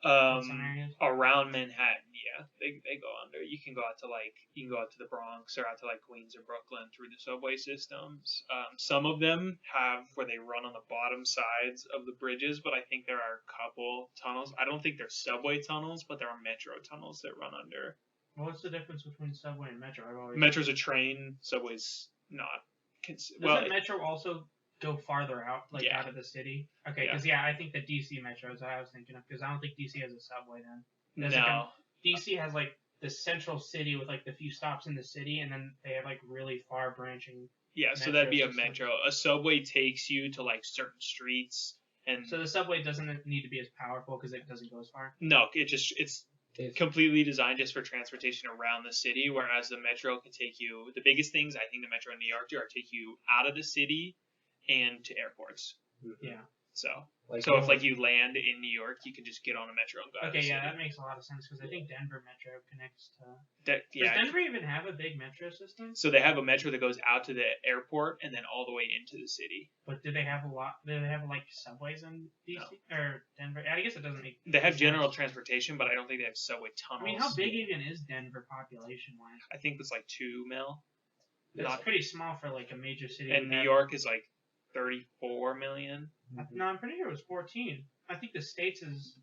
in some areas? Around Manhattan, yeah, they go under. You can go out to the Bronx or out to like Queens or Brooklyn through the subway systems. Some of them have where they run on the bottom sides of the bridges, but I think there are a couple tunnels. I don't think they're subway tunnels, but there are metro tunnels that run under. Well, what's the difference between subway and metro? I've always Metro's a train, subway's not. Doesn't metro also go farther out, like Yeah. out of the city? Okay, because I think the DC metro is what I was thinking of, because I don't think DC has a subway then. There's like no. DC has like the central city with like the few stops in the city, and then they have like really far branching. Yeah, so metro that'd be a system. metro. A subway takes you to like certain streets, and So the subway doesn't need to be as powerful because it doesn't go as far. no, it's completely designed just for transportation around the city, whereas the metro can take you. The biggest things I think the metro in New York do are take you out of the city and to airports. Yeah. So like if like you land in New York, you can just get on a metro and go. out of Okay, the yeah, city. that makes a lot of sense because I think Denver Metro connects to. Yeah. Does Denver even have a big metro system? So they have a metro that goes out to the airport and then all the way into the city. But do they have a lot? Do they have like subways in DC or Denver? I guess it doesn't make. They have sense. general transportation, but I don't think they have subway I tunnels. mean, how big even is Denver population wise? I think it's like 2 mil. It's Not- pretty small for like a major city. And New York is like 34 million. No, I'm pretty sure it was 14. I think the states is.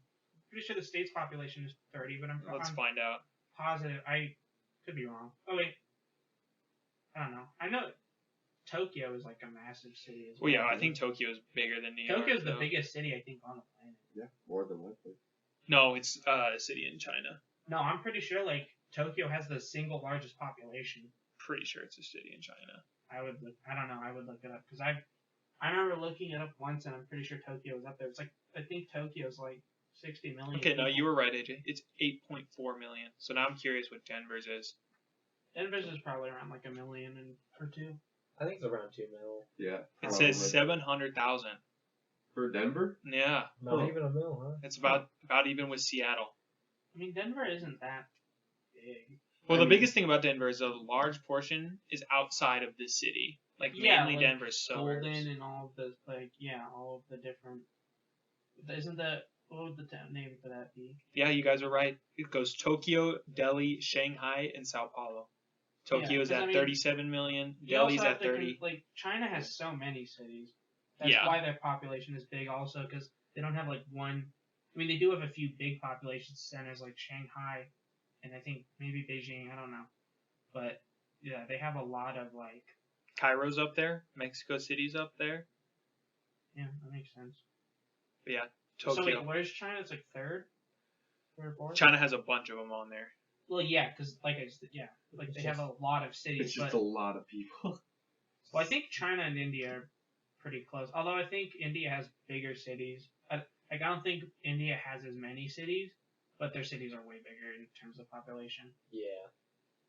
Pretty sure the state's population is 30, but I'm Let's find out. positive. I could be wrong. Oh wait, I don't know. I know Tokyo is like a massive city as well. Well, yeah, I think Tokyo is bigger than New York. Tokyo's the though. biggest city I think on the planet. Yeah, more than likely. No, it's a city in China. No, I'm pretty sure like Tokyo has the single largest population. Pretty sure it's a city in China. I don't know. I would look it up because I remember looking it up once and I'm pretty sure Tokyo was up there. It's like I think Tokyo's like 60 million. Okay, no, people. you were right, AJ. It's 8.4 million. So now I'm curious what Denver's is. Denver's is probably around like a million or two. I think it's around 2 mil. Yeah. It says 700,000. For Denver. Yeah, Not Huh. even a mil, huh? it's about even with Seattle. I mean, Denver isn't that big. Well, I the mean- biggest thing about Denver is a large portion is outside of the city. Like Yeah, mainly like Denver's suburbs. Golden and all of the all of the different. Isn't that what would the town name for that be? Yeah, you guys are right. It goes Tokyo, Delhi, Shanghai, and Sao Paulo. Tokyo is 'cause at I mean, 37 million. You Delhi's also at have to 30. like China has so many cities. That's Yeah. why their population is big. Also, because they don't have like one. I mean, they do have a few big population centers like Shanghai, and I think maybe Beijing. I don't know, but yeah, they have a lot of like. Cairo's up there. Mexico City's up there. Yeah, that makes sense. But yeah, So Tokyo. wait, where's China? It's like third or fourth. China has a bunch of them on there. Well, yeah, because like I said, yeah, like they have a lot of cities, It's just but a lot of people. well, I think China and India are pretty close. Although I think India has bigger cities. I don't think India has as many cities, but their cities are way bigger in terms of population. Yeah.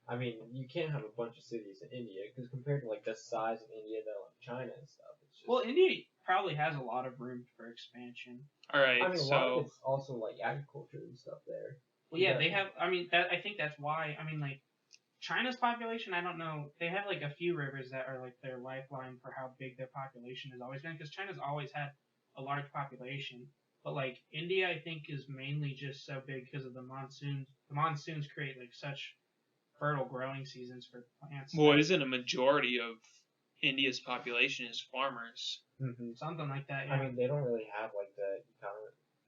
I mean, you can't have a bunch of cities in India because compared to like the size of India, though, like China and stuff, it's just. Well, India probably has a lot of room for expansion. All right, I mean, a lot of so it's also like agriculture and stuff there. Well, yeah, Yeah. they have. I mean, I think that's why. I mean, like China's population. I don't know. They have like a few rivers that are like their lifeline for how big their population has always been. Because China's always had a large population, but like India, I think is mainly just so big because of the monsoons. The monsoons create like such fertile growing seasons for plants. well, isn't a majority of India's population is farmers? Mm-hmm. Something like that. Yeah. I mean, they don't really have like the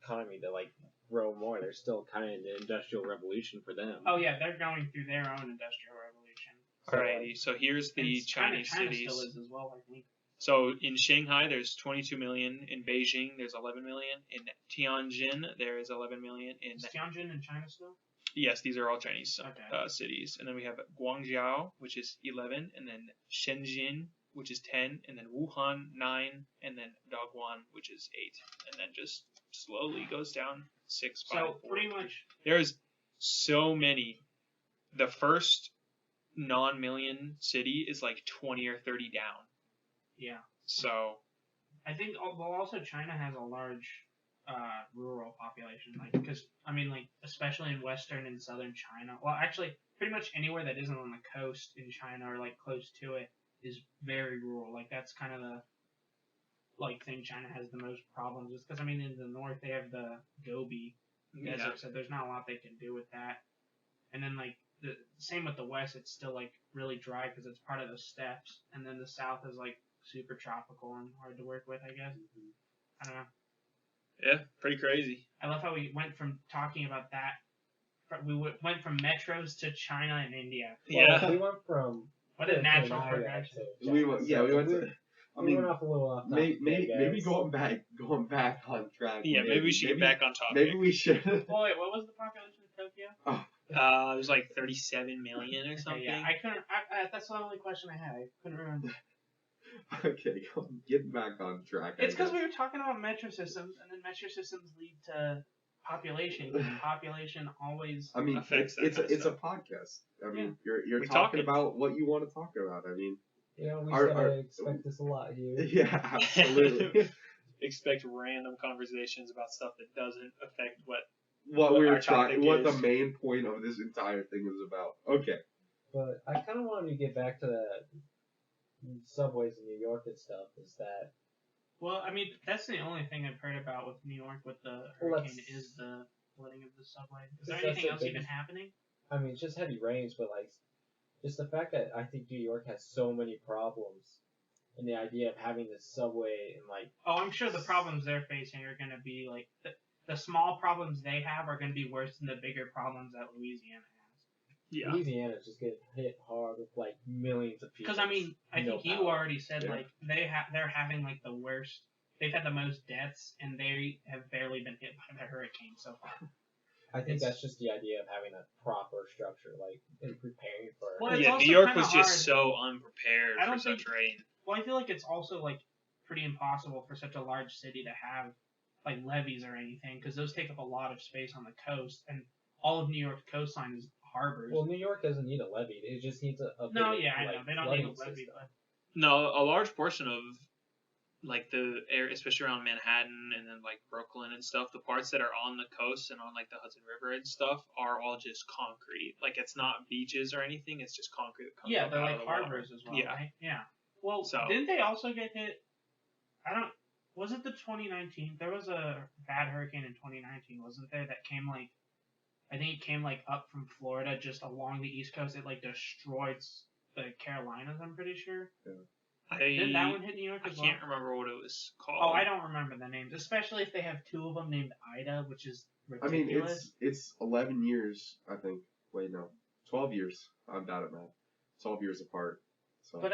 economy to like grow more. They're still kind of in the industrial revolution for them. oh yeah, they're going through their own industrial revolution. Alrighty, so here's the And Chinese China cities. still is as well, I think. So in Shanghai, there's 22 million. In Beijing, there's 11 million. In Tianjin, there is 11 million. Is Tianjin in China still? Yes, these are all Chinese Okay. cities. And then we have Guangzhou, which is 11, and then Shenzhen, which is 10, and then Wuhan, 9, and then Dongguan, which is 8. And then just slowly goes down 6, 5, So 4, pretty 3. much, There's so many. The first non-million city is like 20 or 30 down. yeah. So I think, well, also China has a large rural population, like, because, I mean, like, especially in western and southern China, well, actually, pretty much anywhere that isn't on the coast in China or, like, close to it is very rural. Like, that's kind of the, like, thing China has the most problems with, because, I mean, in the north, they have the Gobi Desert, so there's not a lot they can do with that. And then, like, the same with the west, it's still, like, really dry because it's part of the steppes, and then the south is, like, super tropical and hard to work with, I guess. I don't know. yeah, pretty crazy. I love how we went from talking about that. Went from metros to China and India. Yeah. We went from What a natural China progression. to We went to. I we mean, went off a little off topic. maybe going back on track. Yeah, maybe we should get back on topic. Maybe we should. Oh wait, what was the population of Tokyo? It was like 37 million or something. Okay, yeah, I couldn't. That's the only question I had. I couldn't remember. Okay, get back on track. It's because we were talking about metro systems, and then metro systems lead to population, and population always. I mean, affects it's that kind of a podcast. I mean, you're We're talking talking. about what you want to talk about. I mean, We Our- gotta expect this a lot here. yeah, absolutely. Expect random conversations about stuff that doesn't affect what. what What we our were trying, topic what the is. main point of this entire thing is about. Okay. But I kind of wanted to get back to the subways in New York and stuff. Is that Well, I mean, that's the only thing I've heard about with New York with the Well, hurricane that's- is the flooding of the subway. Is there That's anything the else even biggest- happening? I mean, it's just heavy rains, but like just the fact that I think New York has so many problems, and the idea of having this subway and like Oh, I'm sure the problems they're facing are going to be like the small problems they have are going to be worse than the bigger problems that Louisiana has. Yeah. Louisiana's just getting hit hard with like millions of people. Because I mean, I think you power. already said Yeah. like they're having like the worst. They've had the most deaths, and they have barely been hit by the hurricane so far. I think It's- that's just the idea of having a proper structure, like in preparing for. Well, it's Yeah, also New York kinda was just hard. so unprepared I for don't such rain. Well, I feel like it's also like pretty impossible for such a large city to have like levees or anything, because those take up a lot of space on the coast, and all of New York's coastline is harbors. Well, New York doesn't need a levee; it just needs a no, big, yeah, I like, know they don't need a flooding levee, system. but No, a large portion of like the area, especially around Manhattan and then like Brooklyn and stuff, the parts that are on the coast and on like the Hudson River and stuff are all just concrete. Like it's not beaches or anything; it's just concrete that comes yeah, up they're out like of the water. harbors as well. Yeah. Right? Yeah. Well, So- didn't they also get hit? I don't. Was it the 2019? There was a bad hurricane in 2019, wasn't there? That came like, I think it came like up from Florida, just along the East Coast. It like destroyed the Carolinas. I'm pretty sure. Didn't that one hit New York I as well? can't remember what it was called. Oh, I don't remember the names, especially if they have two of them named Ida, which is I mean, ridiculous. it's 11 years, I think. Wait, no, 12 years. I'm bad at math. 12 years apart. So. But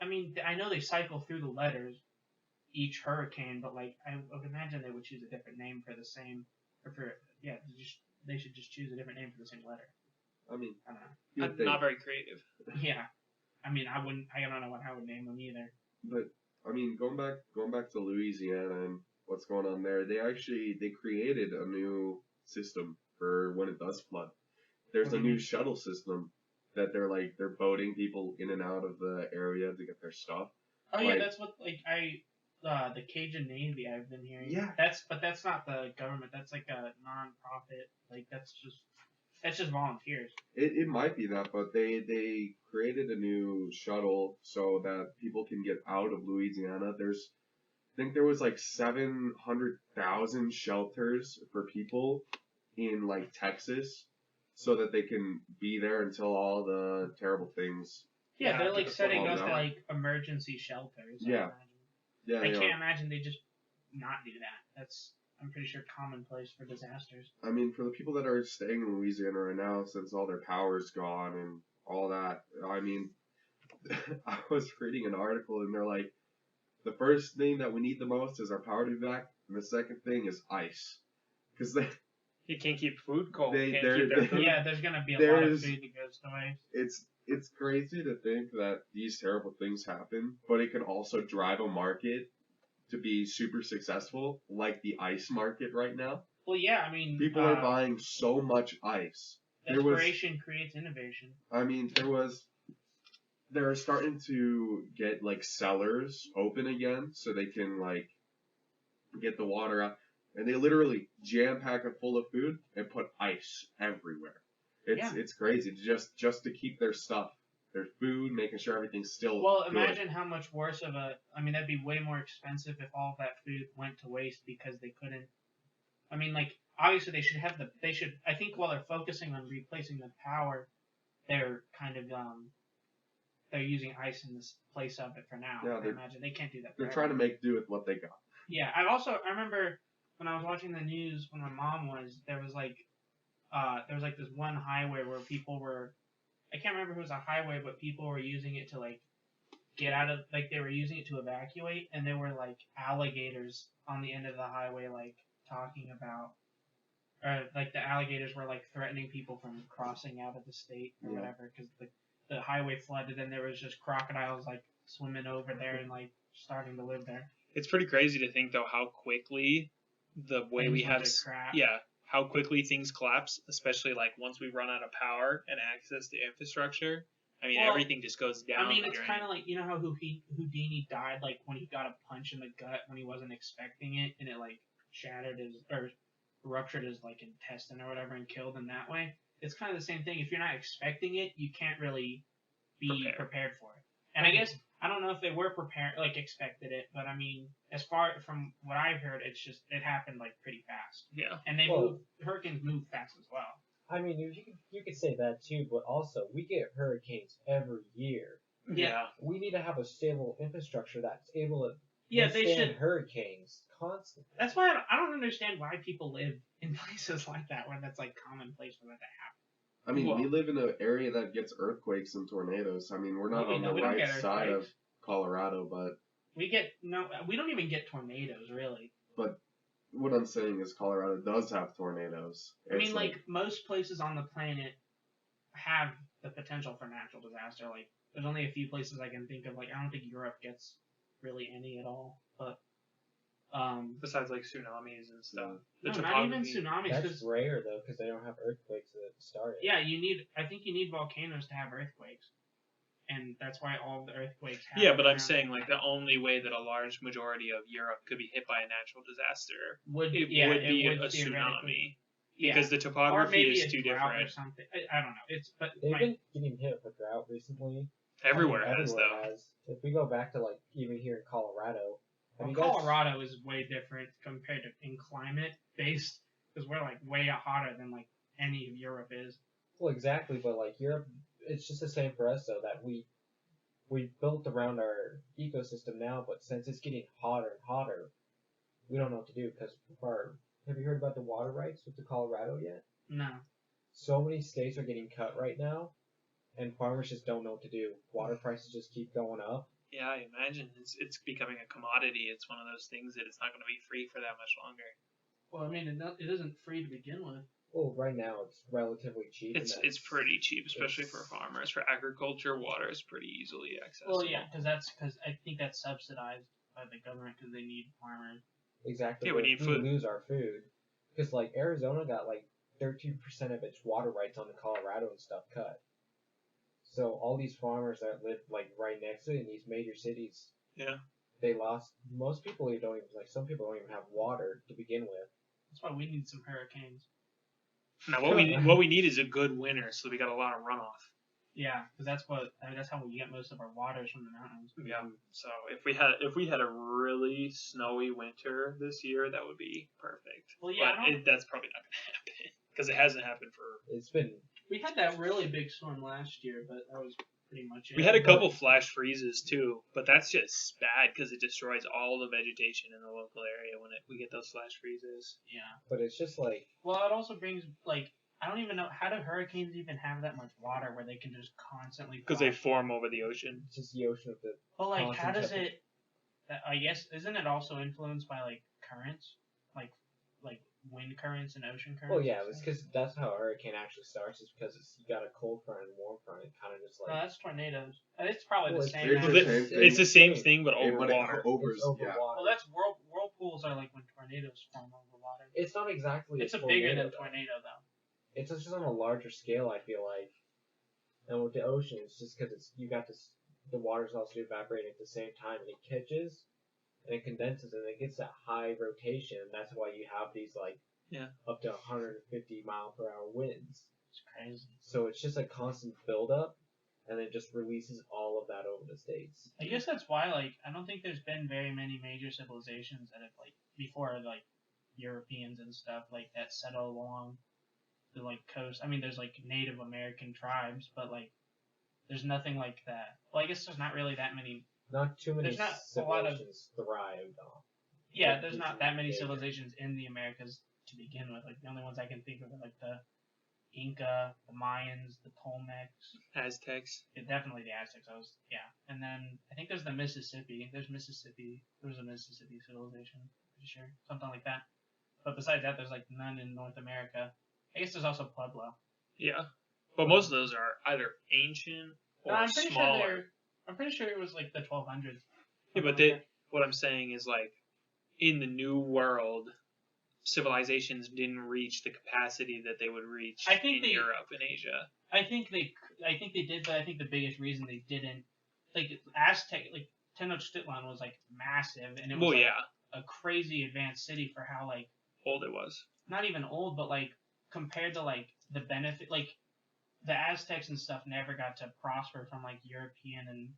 I mean, I know they cycle through the letters each hurricane, but like I would imagine they would choose a different name for the same. Or for yeah, they should just choose a different name for the same letter. I mean, I don't know. you would think, Not very creative. Yeah, I mean, I wouldn't. I don't know what I would name them either. but I mean, going back to Louisiana and what's going on there, they created a new system for when it does flood. There's What do a you new mean? shuttle system that they're boating people in and out of the area to get their stuff. Oh yeah, Like- that's what like the Cajun Navy I've been hearing. Yeah. But that's not the government. That's like a non-profit. Like that's just volunteers. It might be that, but they created a new shuttle so that people can get out of Louisiana. I think there was like 700,000 shelters for people in like Texas, so that they can be there until all the terrible things. Yeah, Yeah, they're get like the setting football up down. like emergency shelters. I Yeah. imagine. Yeah, I they can't are. imagine they just not do that. That's I'm pretty sure commonplace for disasters. I mean, for the people that are staying in Louisiana right now, since all their power's gone and all that. I mean, I was reading an article and they're like, the first thing that we need the most is our power to be back, and the second thing is ice, because You can't keep food cold. They- Can't they're- keep their they- food. Yeah, there's gonna be a lot There's- of food that goes to waste. it's crazy to think that these terrible things happen, but it can also drive a market to be super successful, like the ice market right now. Well, yeah, I mean, People are buying so much ice. desperation creates innovation. I mean, they're starting to get like cellars open again so they can like get the water out, and they literally jam pack it full of food and put ice everywhere. It's crazy just to keep their stuff, their food, making sure everything's still Well, good. imagine how much worse of a. I mean, that'd be way more expensive if all of that food went to waste because they couldn't. I mean, like obviously they should have the. They should. I think while they're focusing on replacing the power, they're kind of they're using ice in this place of it for now. Yeah, I imagine they can't do that. They're forever. trying to make do with what they got. Yeah, I remember when I was watching the news when my mom was there was like this one highway where people were I can't remember if it was a highway, but people were using it to like get out of like they were using it to evacuate, and there were like alligators on the end of the highway like talking about or like the alligators were like threatening people from crossing out of the state or Yeah. whatever because the highway flooded and there was just crocodiles like swimming over there and like starting to live there. It's pretty crazy to think though how quickly the way Things we went have to crap. how quickly things collapse, especially like once we run out of power and access to infrastructure. I mean, Well, everything just goes down. I mean, the it's drain. kind of like you know how Houdini died like when he got a punch in the gut when he wasn't expecting it, and it like shattered his or ruptured his like intestine or whatever and killed him that way. It's kind of the same thing. If you're not expecting it, you can't really be prepared for it. And I guess I don't know if they were prepared, like expected it, but I mean, as far from what I've heard, it's just it happened like pretty fast. Yeah. And hurricanes move fast as well. I mean, you could say that too, but also we get hurricanes every year. Yeah. We need to have a stable infrastructure that's able to Yeah, they withstand should. hurricanes constantly. That's why I don't understand why people live in places like that where that's like commonplace for that to happen. I mean, Well- we live in an area that gets earthquakes and tornadoes. I mean, we're not No, on the we don't right get side of earthquakes. Colorado, but We don't even get tornadoes really. what I'm saying is Colorado does have tornadoes. I mean, It's like most places on the planet have the potential for natural disaster. Like, there's only a few places I can think of. Like, I don't think Europe gets really any at all. But, Besides like tsunamis and stuff. no, The not even topography- tsunamis. That's 'Cause, rare though, because they don't have earthquakes that start it. yeah, I think you need volcanoes to have earthquakes, and that's why all the earthquakes. Happen Yeah, but I'm around- saying like the only way that a large majority of Europe could be hit by a natural disaster would it yeah, would it be would a theoretically- tsunami yeah. because the or topography maybe is a too drought or different. something. I don't know. It's but They've my, been getting hit with drought recently. Everywhere I mean, has everywhere though. has. If we go back to like even here in Colorado, have well, you guys- Colorado is way different compared to in climate based because we're like way hotter than like any of Europe is. Well, exactly, but like Europe, it's just the same for us though that we built around our ecosystem now, but since it's getting hotter and hotter, we don't know what to do because have you heard about the water rights with the Colorado yet? No. So many states are getting cut right now, and farmers just don't know what to do. Water prices just keep going up. Yeah, I imagine it's becoming a commodity. It's one of those things that it's not going to be free for that much longer. Well, I mean, it isn't free to begin with. Well, right now it's relatively cheap. and It's that's- pretty cheap, especially for it's- farmers. For agriculture, water is pretty easily accessible. Well, yeah, because I think that's subsidized by the government because they need farmers. Exactly. Yeah, we but need if food. lose our food, because like Arizona got like 13% of its water rights on the Colorado and stuff cut. So all these farmers that live like right next to it in these major cities, Yeah. they lost. Most people don't even like. Some people don't even have water to begin with. That's why we need some hurricanes. Now what we need is a good winter, so we got a lot of runoff. Yeah, because that's how we get most of our waters from the mountains. Yeah. So if we had a really snowy winter this year, that would be perfect. Well, yeah, But that's probably not going to happen because it hasn't happened for. It's been We had that really big storm last year, but that was pretty much it. We had a couple flash freezes too, but that's just bad because it destroys all the vegetation in the local area when we get those flash freezes. Yeah. but it's just like Well, it also brings like I don't even know, how do hurricanes even have that much water where they can just constantly Because they flash? form over the ocean. It's just the ocean with the. Well, like, how does constant it? I guess isn't it also influenced by like currents, like wind currents and ocean currents? Well, yeah, and it's stuff? because that's how a hurricane actually starts. Is because you got a cold front and warm front, and kind of just No, like. that's tornadoes. It's probably Well, the it's same. It's actually. the same thing. It's the same thing, but over But water. It's over yeah. water. Well, that's whirlpools are like when tornadoes form over water. It's not exactly. It's a tornado, bigger than though. tornado though. It's just on a larger scale. I feel like, and with the ocean, it's just because it's you got this. The water's also evaporating at the same time, and it catches, and it condenses, and it gets that high rotation. That's why you have these like up to 150 mile per hour winds. It's crazy. So it's just a constant buildup, and it just releases all of that over the states. I guess that's why, like, I don't think there's been very many major civilizations that have, like, before, like, Europeans and stuff, like, that settle along the, like, coast. I mean, there's, like, Native American tribes, but, like, there's nothing like that. Well, I guess there's not really that many. Not too many There's not a lot of. civilizations thrived on. Yeah, Like, there's these not that many major- civilizations in the Americas to begin with. Like, the only ones I can think of are, like, the Inca, the Mayans, the Tolmecs. Aztecs. Yeah, definitely the Aztecs. And then I think there's the Mississippi. There was a Mississippi civilization, pretty sure, something like that. But besides that, there's like none in North America. I guess there's also Pueblo. Yeah. But most of those are either ancient or No, I'm pretty smaller. sure I'm pretty sure it was like the 1200s. Yeah, but what I'm saying is like in the New World, civilizations didn't reach the capacity that they would reach in Europe and Asia. I think they did, but I think the biggest reason they didn't, like Aztec, like Tenochtitlan was like massive, and it was a crazy advanced city for how like old it was. Not even old, but like compared to like the benefit, like the Aztecs and stuff never got to prosper from like European and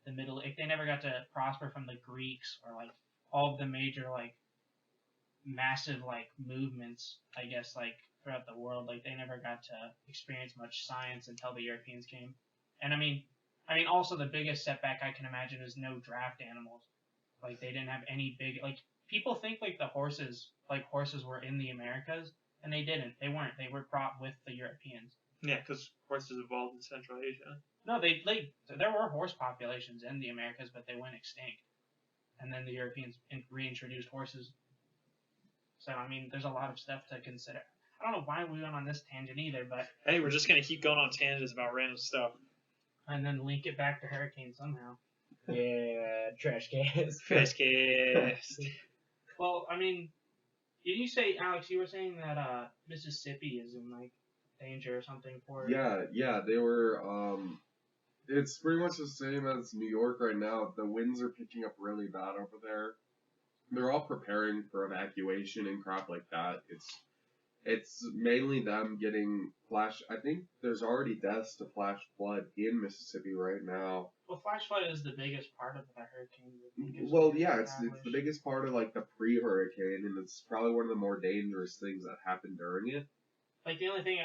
the Middle. Like they never got to prosper from the Greeks or like all of the major like massive like movements, I guess, like throughout the world. Like they never got to experience much science until the Europeans came. And I mean also the biggest setback I can imagine is no draft animals. Like they didn't have any big, like people think like horses were in the Americas, and they didn't. They weren't. They were brought with the Europeans. Yeah, because horses evolved in Central Asia. No, there were horse populations in the Americas, but they went extinct. And then the Europeans reintroduced horses. So, I mean, there's a lot of stuff to consider. I don't know why we went on this tangent either, but... Hey, we're just going to keep going on tangents about random stuff. And then link it back to hurricanes somehow. Yeah, TrashCast. TrashCast. Well, I mean, did you say, Alex, you were saying that Mississippi is in, like, danger or something for... Yeah, they were, it's pretty much the same as New York right now. The winds are picking up really bad over there. They're all preparing for evacuation and crap like that. It's mainly them getting flash. I think there's already deaths to flash flood in Mississippi right now. Well, flash flood is the biggest part of the hurricane. Well, yeah, it's the biggest part of like the pre-hurricane, and it's probably one of the more dangerous things that happened during it. Like the other thing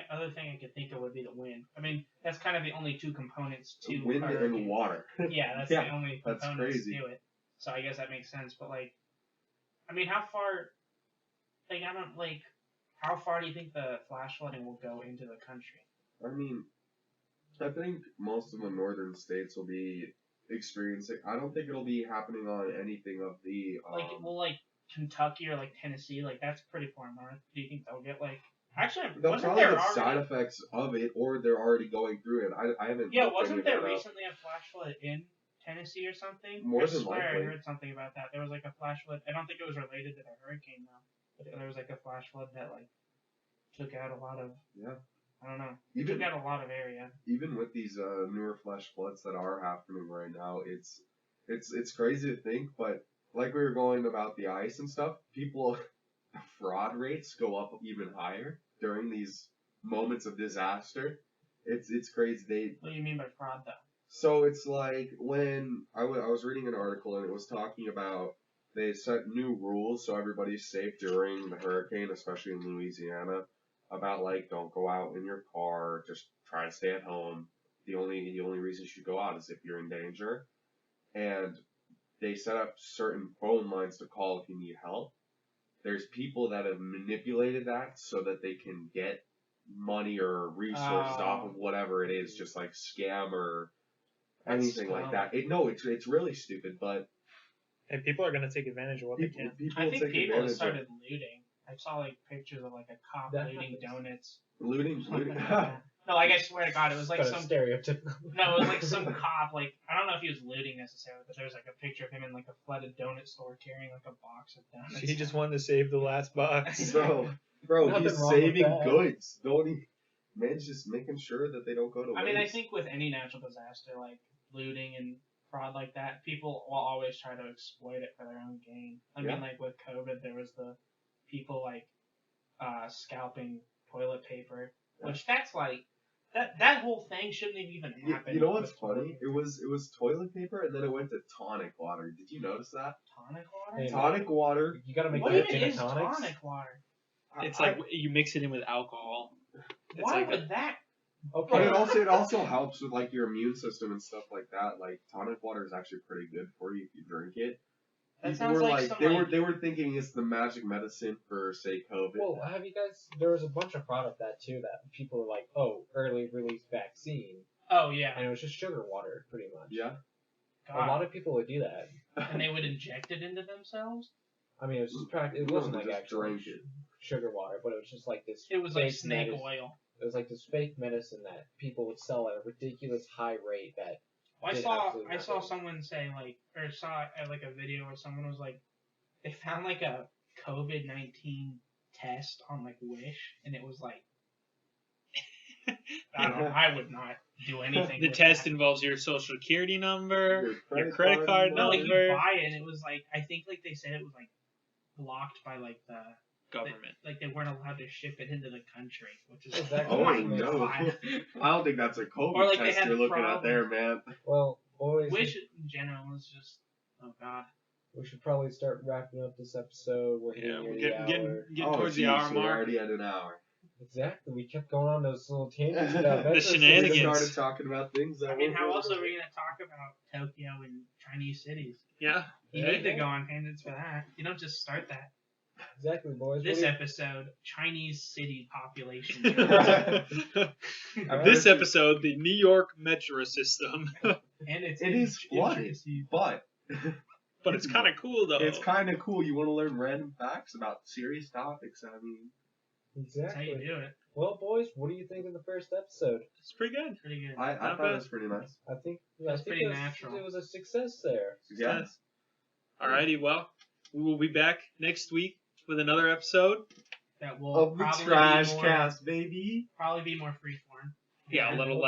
I could think of would be the wind. I mean, that's kind of the only two components to wind and water. Yeah, that's the only components crazy. to it. So I guess that makes sense. But like, I mean, how far? Like, I don't like. How far do you think the flash flooding will go into the country? I mean, I think most of the northern states will be experiencing. I don't think it'll be happening on anything of the. Like Kentucky or like Tennessee, like that's pretty far north. Do you think they'll get like? Actually, they'll wasn't probably there get already side effects of it, or they're already going through it. I haven't. Yeah, looked wasn't any of there that up. recently a flash flood in Tennessee or something? More I than swear likely. I heard something about that. There was like a flash flood. I don't think it was related to the hurricane though. But there was like a flash flood that like took out a lot of. Yeah. I don't know. Even, took out a lot of area. Even with these newer flash floods that are happening right now, it's crazy to think, but like we were going about the ice and stuff, people fraud rates go up even higher during these moments of disaster. It's crazy. What do you mean by fraud though? So it's like when I was reading an article and it was talking about they set new rules so everybody's safe during the hurricane, especially in Louisiana, about like don't go out in your car, just try to stay at home. The only reason you should go out is if you're in danger. And they set up certain phone lines to call if you need help. There's people that have manipulated that so that they can get money or resources off of whatever it is, just like scam or anything like that. It's really stupid, but And people are gonna take advantage of what they can. people I think take people advantage started looting. I saw like pictures of like a cop That looting happens. donuts. looting. No, like I swear to God, it was like Kind of some. stereotypical. No, it was like some cop. Like I don't know if he was looting necessarily, but there was like a picture of him in like a flooded donut store carrying like a box of donuts. He just wanted to save the last box. Bro, Nothing he's wrong with saving that. goods. Man's just making sure that they don't go to waste. I mean, I think with any natural disaster, like looting and fraud like that, people will always try to exploit it for their own gain. I mean, like with COVID, there was the people like scalping toilet paper, which that's like that whole thing shouldn't have even happened. You know what's with toilet funny? It was toilet paper, and then it went to tonic water. Did you notice that? Tonic water. Hey, Tonic water. You gotta make What that even gin is and tonics. tonic water? It's like you mix it in with alcohol. It's Why like would that? Okay. But it also helps with like your immune system and stuff like that. Like tonic water is actually pretty good for you if you drink it. That People sounds were like some, they were thinking it's the magic medicine for say COVID. Well, have you guys? There was a bunch of fraud of that too. That people were like, "Oh, early release vaccine," Oh yeah. and it was just sugar water, pretty much. Yeah. God. A lot of people would do that. And they would inject it into themselves. I mean, it was just it No, wasn't they like just actual drank it. sugar water, but it was just like this. It was like fake snake medicine. oil. It was like this fake medicine that people would sell at a ridiculous high rate. That Well, did I absolutely saw nothing. someone say like, or saw like a video where someone was like, they found like a COVID-19 test on like Wish, and it was like, I don't know, I would not do anything. the with test that. involves your social security number, Your your credit card No, like number, you buy it, and it was like, I think like they said it was like blocked by like the government. like they weren't allowed to ship it into the country, which is Exactly. Oh my no! God. I don't think that's a COVID Or, like, they test had you're looking at problems. there, man. Well, boys, Wish in general is just, oh God. we should probably start wrapping up this episode. We're hitting Yeah, we're near the getting hour. towards the hour We're mark. already at an hour. Exactly. We kept going on those little tangents about The Metro City. We shenanigans. started talking about things that I mean, weren't how really else are we related. gonna talk about Tokyo and Chinese cities? Yeah. You Yeah, need to yeah. go on tangents for that. You don't just start that. Exactly, boys. This What do you- episode, Chinese city population. This episode, the New York metro system. And it's It is flooded, intricacies. but But it's kind of cool, though. it's kind of cool. You want to learn random facts about serious topics. I mean, That's how you Exactly. do it. Well, boys, what do you think of the first episode? It's pretty good. Pretty good. I Not thought bad. it was pretty nice. I think That's pretty it was, natural. It was a success there. Yeah. Alrighty, well, we will be back next week with another episode. That will Of the probably TrashCast, baby. probably be more freeform. Yeah, a little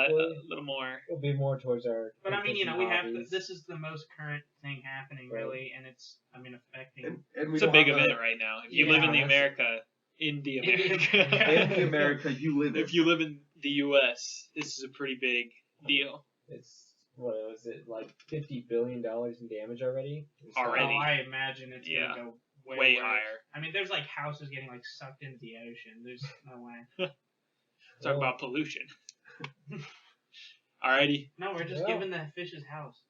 more. It'll be more towards our. But I mean, you know, we have hobbies. this is the most current thing happening, Right. really, and it's, I mean, affecting. And we It's a don't big have event right now. If you Yeah, live in the that's- America, in the In the- America, In the America you live in. if you live in the U.S., this is a pretty big deal. It's what was it like $50 billion in damage already? Already. Oh, I imagine it's Yeah. gonna go Way worse. higher. I mean, there's like houses getting like sucked into the ocean. There's no way. Talk about pollution. Alrighty. No, we're just Yeah. giving the fish his house.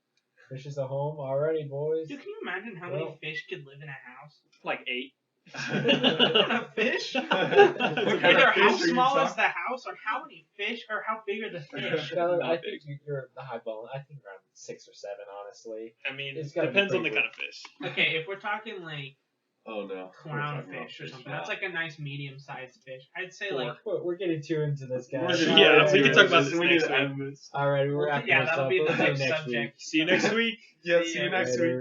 Fish is a home already, boys. Dude, can you imagine how Well. many fish could live in a house? Like 8. A fish? What kind Either of how fish are you small is talking- the house, or how many fish, or how big are the fish? Skylar, Not I think you're the high ball. I think around 6 or 7, honestly. I mean, It's gotta be depends on the pretty kind of fish. Okay, if we're talking like Oh no. We're clownfish talking about or something, now. that's like a nice medium-sized fish. I'd say Four. like, We're getting too into this, guys. We're getting Yeah, way we too can talk about into this We next need to week. end this. Alright, we're wrapping yeah, this that'll up. be the We'll see you next next subject. See you next week. Yeah, See see ya. you next Later. week.